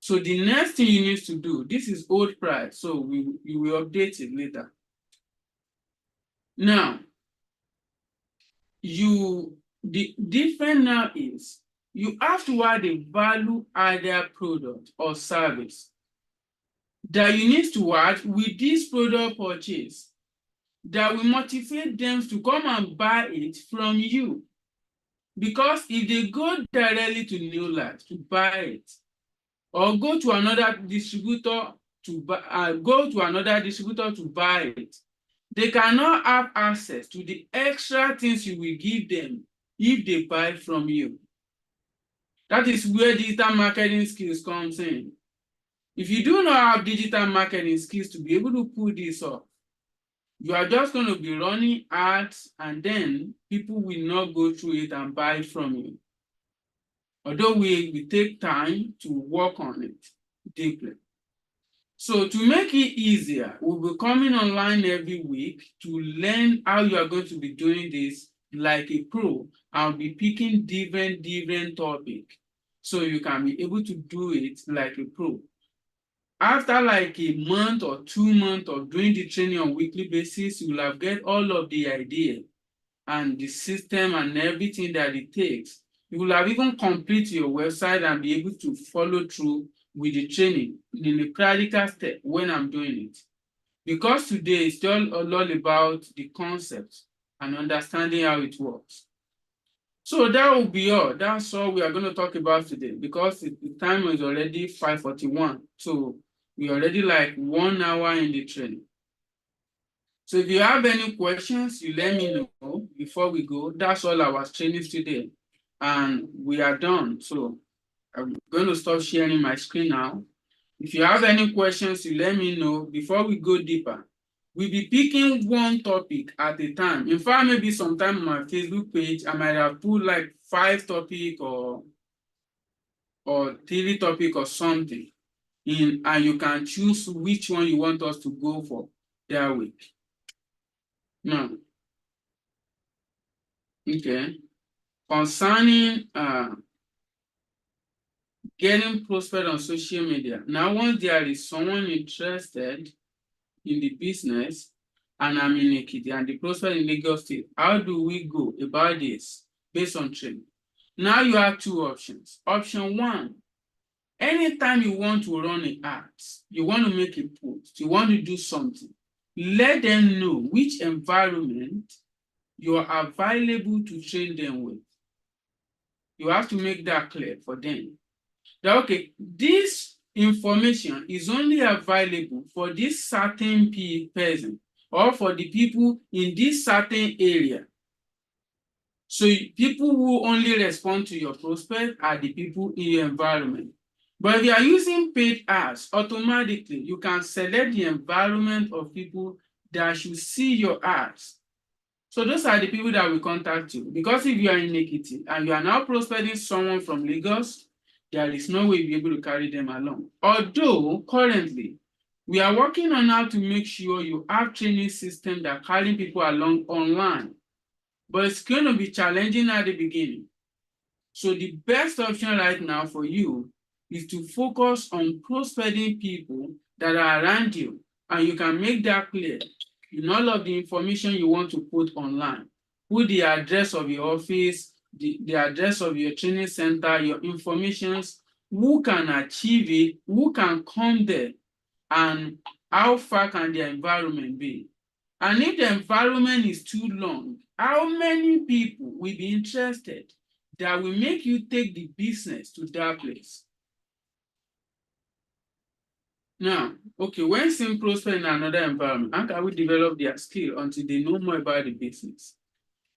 S1: So the next thing you need to do, this is old price, so you will update it later. Now, the difference now is you have to add a value added product or service that you need to add with this product purchase that will motivate them to come and buy it from you. Because if they go directly to New Life to buy it, or go to another distributor to buy it, they cannot have access to the extra things you will give them if they buy from you. That is where digital marketing skills comes in. If you do not have digital marketing skills to be able to pull this off, you are just going to be running ads and then people will not go through it and buy it from you. Although we take time to work on it deeply. So to make it easier, we'll be coming online every week to learn how you are going to be doing this like a pro. I'll be picking different topics so you can be able to do it like a pro. After like a month or 2 months of doing the training on a weekly basis, you will have get all of the idea and the system and everything that it takes. You will have even complete your website and be able to follow through with the training in the practical step when I'm doing it. Because today it's all about the concept and understanding how it works. So that will be all. That's all we are going to talk about today because the time is already 5:41. So we're already like 1 hour in the training. So if you have any questions, you let me know before we go. That's all our training today. And we are done. So I'm going to stop sharing my screen now. If you have any questions, you let me know before we go deeper. We'll be picking one topic at a time. In fact, maybe sometime on my Facebook page, I might have put like 5 topics or or TV topic or something, and you can choose which one you want us to go for that week. Now, okay, concerning getting prospered on social media. Now, once there is someone interested in the business, and I'm in Ekiti and the prospered in Lagos State, how do we go about this based on training? Now you have two options. Option one, anytime you want to run an ad, you want to make a post, you want to do something, let them know which environment you are available to train them with. You have to make that clear for them. That, okay, this information is only available for this certain person or for the people in this certain area. So people who only respond to your prospect are the people in your environment. But if you are using paid ads, automatically you can select the environment of people that should see your ads. So those are the people that will contact you. Because if you are in Ekiti and you are now prospecting someone from Lagos, there is no way you'll be able to carry them along. Although currently, we are working on how to make sure you have training system that carry people along online. But it's going to be challenging at the beginning. So the best option right now for you is to focus on prospecting people that are around you, and you can make that clear in all of the information you want to put online. Put the address of your office, the address of your training center, your informations, who can achieve it, who can come there, and how far can the environment be. And if the environment is too long, how many people will be interested that will make you take the business to that place? Now, okay, when seeing prosper in another environment, how can we develop their skill until they know more about the business?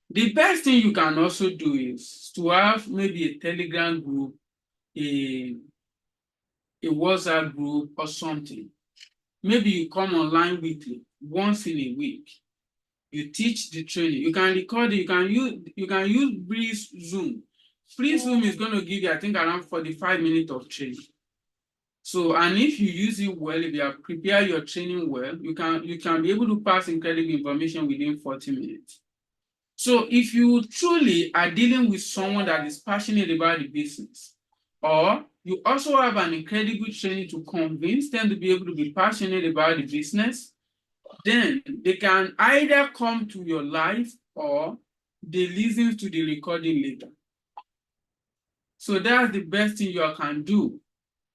S1: The best thing you can also do is to have maybe a Telegram group, a WhatsApp group or something. Maybe you come online weekly, once in a week. You teach the training. You can record it. You can use Breeze Zoom. Free Zoom is going to give you, I think, around 45 minutes of training. So, and if you use it well, if you have prepared your training well, you can be able to pass incredible information within 40 minutes. So if you truly are dealing with someone that is passionate about the business, or you also have an incredible training to convince them to be able to be passionate about the business, then they can either come to your live or they listen to the recording later. So that's the best thing you can do.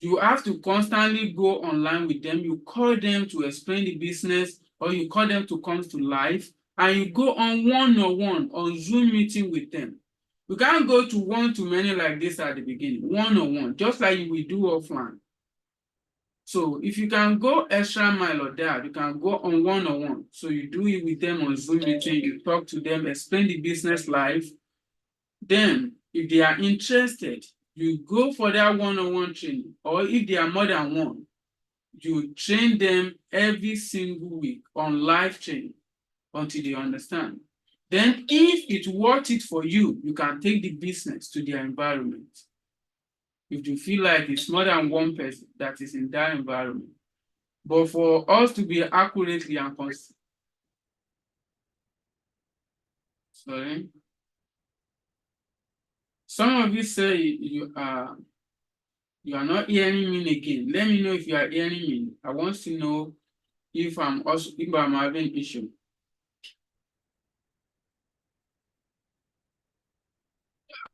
S1: You have to constantly go online with them. You call them to explain the business, or you call them to come to live, and you go on one-on-one on Zoom meeting with them. You can't go to one-to-many like this at the beginning, one-on-one, just like you will do offline. So if you can go extra mile or that, you can go on one-on-one. So you do it with them on Zoom meeting, you talk to them, explain the business live. Then if they are interested, you go for that one-on-one training, or if they are more than one, you train them every single week on live training until they understand. Then if it's worth it for you, you can take the business to their environment. If you feel like it's more than one person that is in that environment. But for us to be accurately and sorry. Some of you say you are not hearing me again. Let me know if you are hearing me. I want to know if I'm having issue.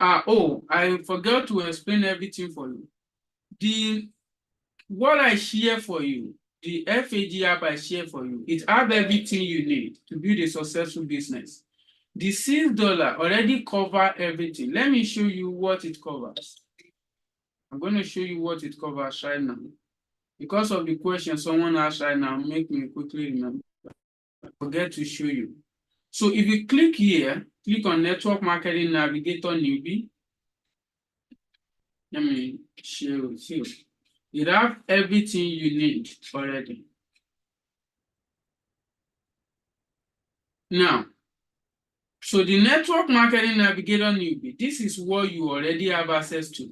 S1: I forgot to explain everything for you. What I share for you, the FAG app I share for you, it has everything you need to build a successful business. The $6 already cover everything. Let me show you what it covers. I'm going to show you what it covers right now. Because of the question someone asked right now, make me quickly remember. I forget to show you. So if you click here, click on Network Marketing Navigator Newbie. Let me share with you. You have everything you need already. Now, so the Network Marketing Navigator Newbie, this is what you already have access to.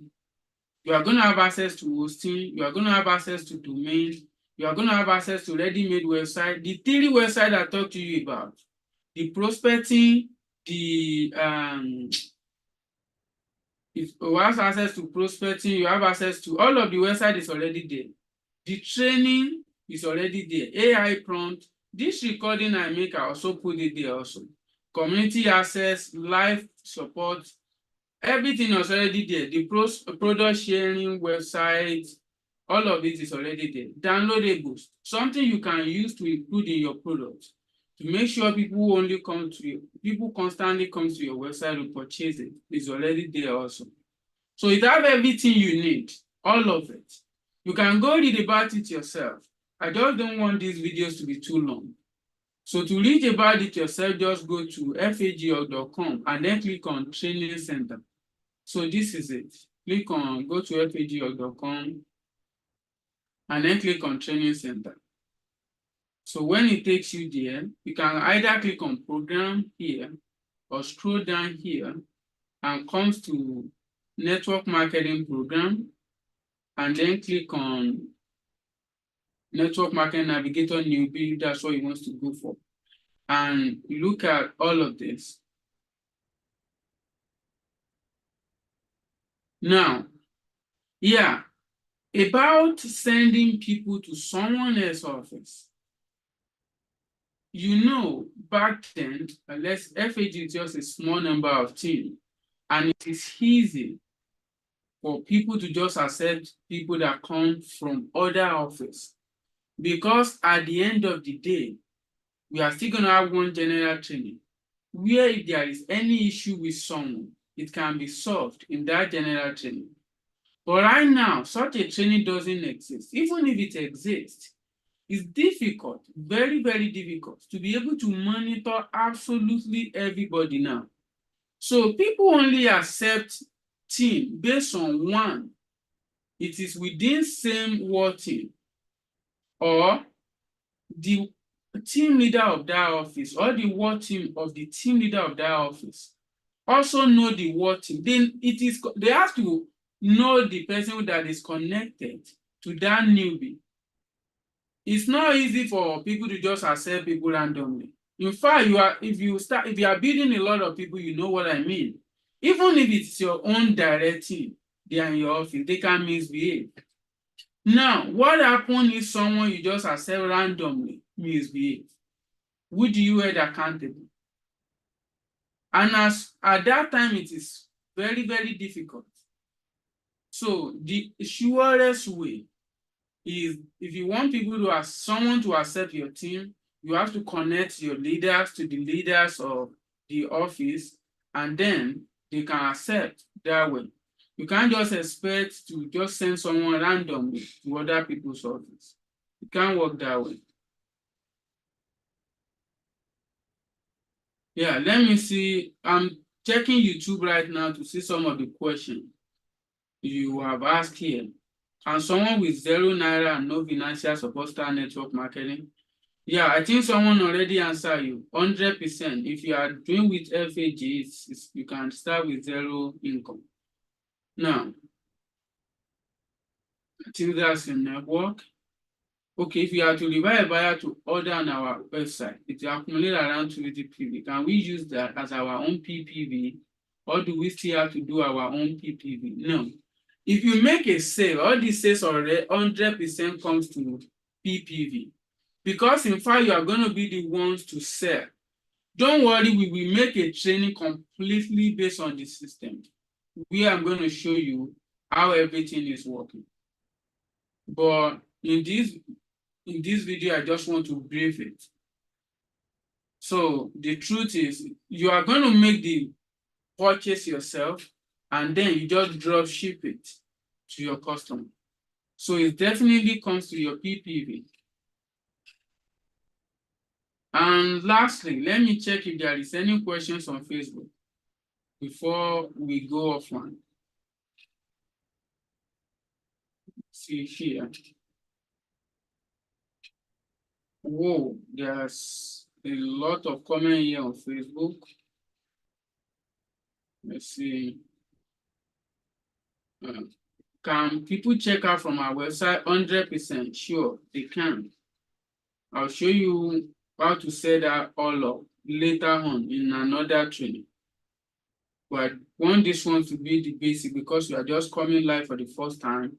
S1: You are going to have access to hosting. You are going to have access to domain. You are going to have access to ready-made website. The 3 websites I talked to you about, the prospecting, the if you have access to prospecting, you have access to all of the website is already there. The training is already there. AI prompt. This recording I make, I also put it there also. Community access, live support, everything is already there. The product sharing website, all of it is already there. Downloadables, something you can use to include in your product to make sure people only come to you, people constantly come to your website to purchase it, is already there also. So it have everything you need, all of it. You can go read about it yourself. I just don't want these videos to be too long. So to read about it yourself, just go to fagl.com and then click on Training Center. So this is it. Go to fagl.com and then click on Training Center. So when it takes you there, you can either click on Program here or scroll down here and comes to Network Marketing Program and then click on Network Marketing Navigator Newbie. That's what you want to go for. And look at all of this. Now, yeah, about sending people to someone else's office. You know, back then, unless FAG is just a small number of teams, and it is easy for people to just accept people that come from other offices. Because at the end of the day, we are still going to have one general training, where if there is any issue with someone, it can be solved in that general training. But right now, such a training doesn't exist. Even if it exists, it's difficult, very, very difficult to be able to monitor absolutely everybody now. So people only accept team based on one. It is within same work team or the team leader of that office or the work team of the team leader of that office also know the work team. Then they have to know the person that is connected to that newbie. It's not easy for people to just accept people randomly. In fact, if you are building a lot of people, you know what I mean. Even if it's your own direct team, they are in your office, they can misbehave. Now, what happens if someone you just accept randomly misbehave? Who do you hold accountable? And at that time, it is very, very difficult. So the surest way is, if you want people to ask someone to accept your team, you have to connect your leaders to the leaders of the office, and then they can accept that way. You can't just expect to just send someone randomly to other people's office. It can't work that way. Yeah, let me see. I'm checking YouTube right now to see some of the questions you have asked here. Can someone with 0 naira and no financial support start network marketing? Yeah, I think someone already answered you. 100%. If you are doing with FAG, you can start with 0 income. Now, I think that's your network. Okay, if you are to revive a buyer to order on our website, it will accumulate around 20 PV. Can we use that as our own PPV, or do we still have to do our own PPV? No. If you make a sale, all these sales already 100% comes to PPV. Because in fact, you are going to be the ones to sell. Don't worry, we will make a training completely based on the system. We are going to show you how everything is working. But in this video, I just want to brief it. So the truth is, you are going to make the purchase yourself, and then you just drop ship it to your customer. So it definitely comes to your PPV. And lastly, let me check if there is any questions on Facebook before we go offline. See here. Whoa, there's a lot of comment here on Facebook. Let's see. Can people check out from our website? 100% sure they can. I'll show you how to set that all up later on in another training. But I want this one to be the basic because we are just coming live for the first time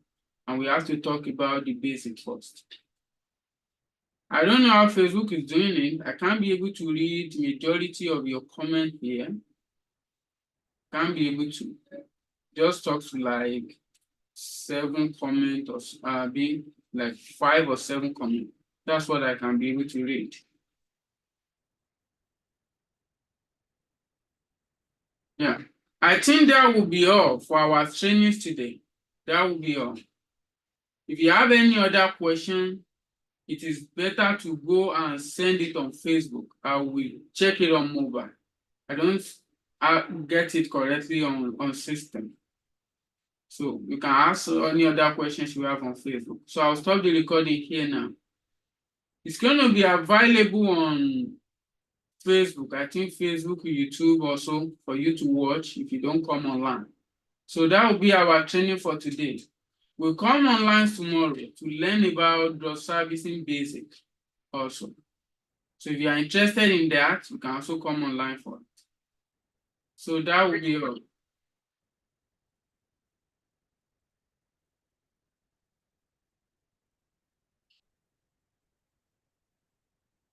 S1: and we have to talk about the basic first. I don't know how Facebook is doing it. I can't be able to read majority of your comment here. Can't be able to. Just talk to like 7 comment or be like 5 or 7 comment. That's what I can be able to read. Yeah, I think that will be all for our trainings today. That will be all. If you have any other question, it is better to go and send it on Facebook. I will check it on mobile. I don't get it correctly on system. So you can ask any other questions you have on Facebook. So I'll stop the recording here now. It's going to be available on Facebook. I think Facebook, YouTube also for you to watch if you don't come online. So that will be our training for today. We'll come online tomorrow to learn about drug servicing basic also. So if you are interested in that, you can also come online for it. So that will be all.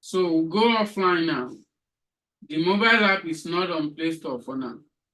S1: So we'll go offline now. The mobile app is not on Play Store for now.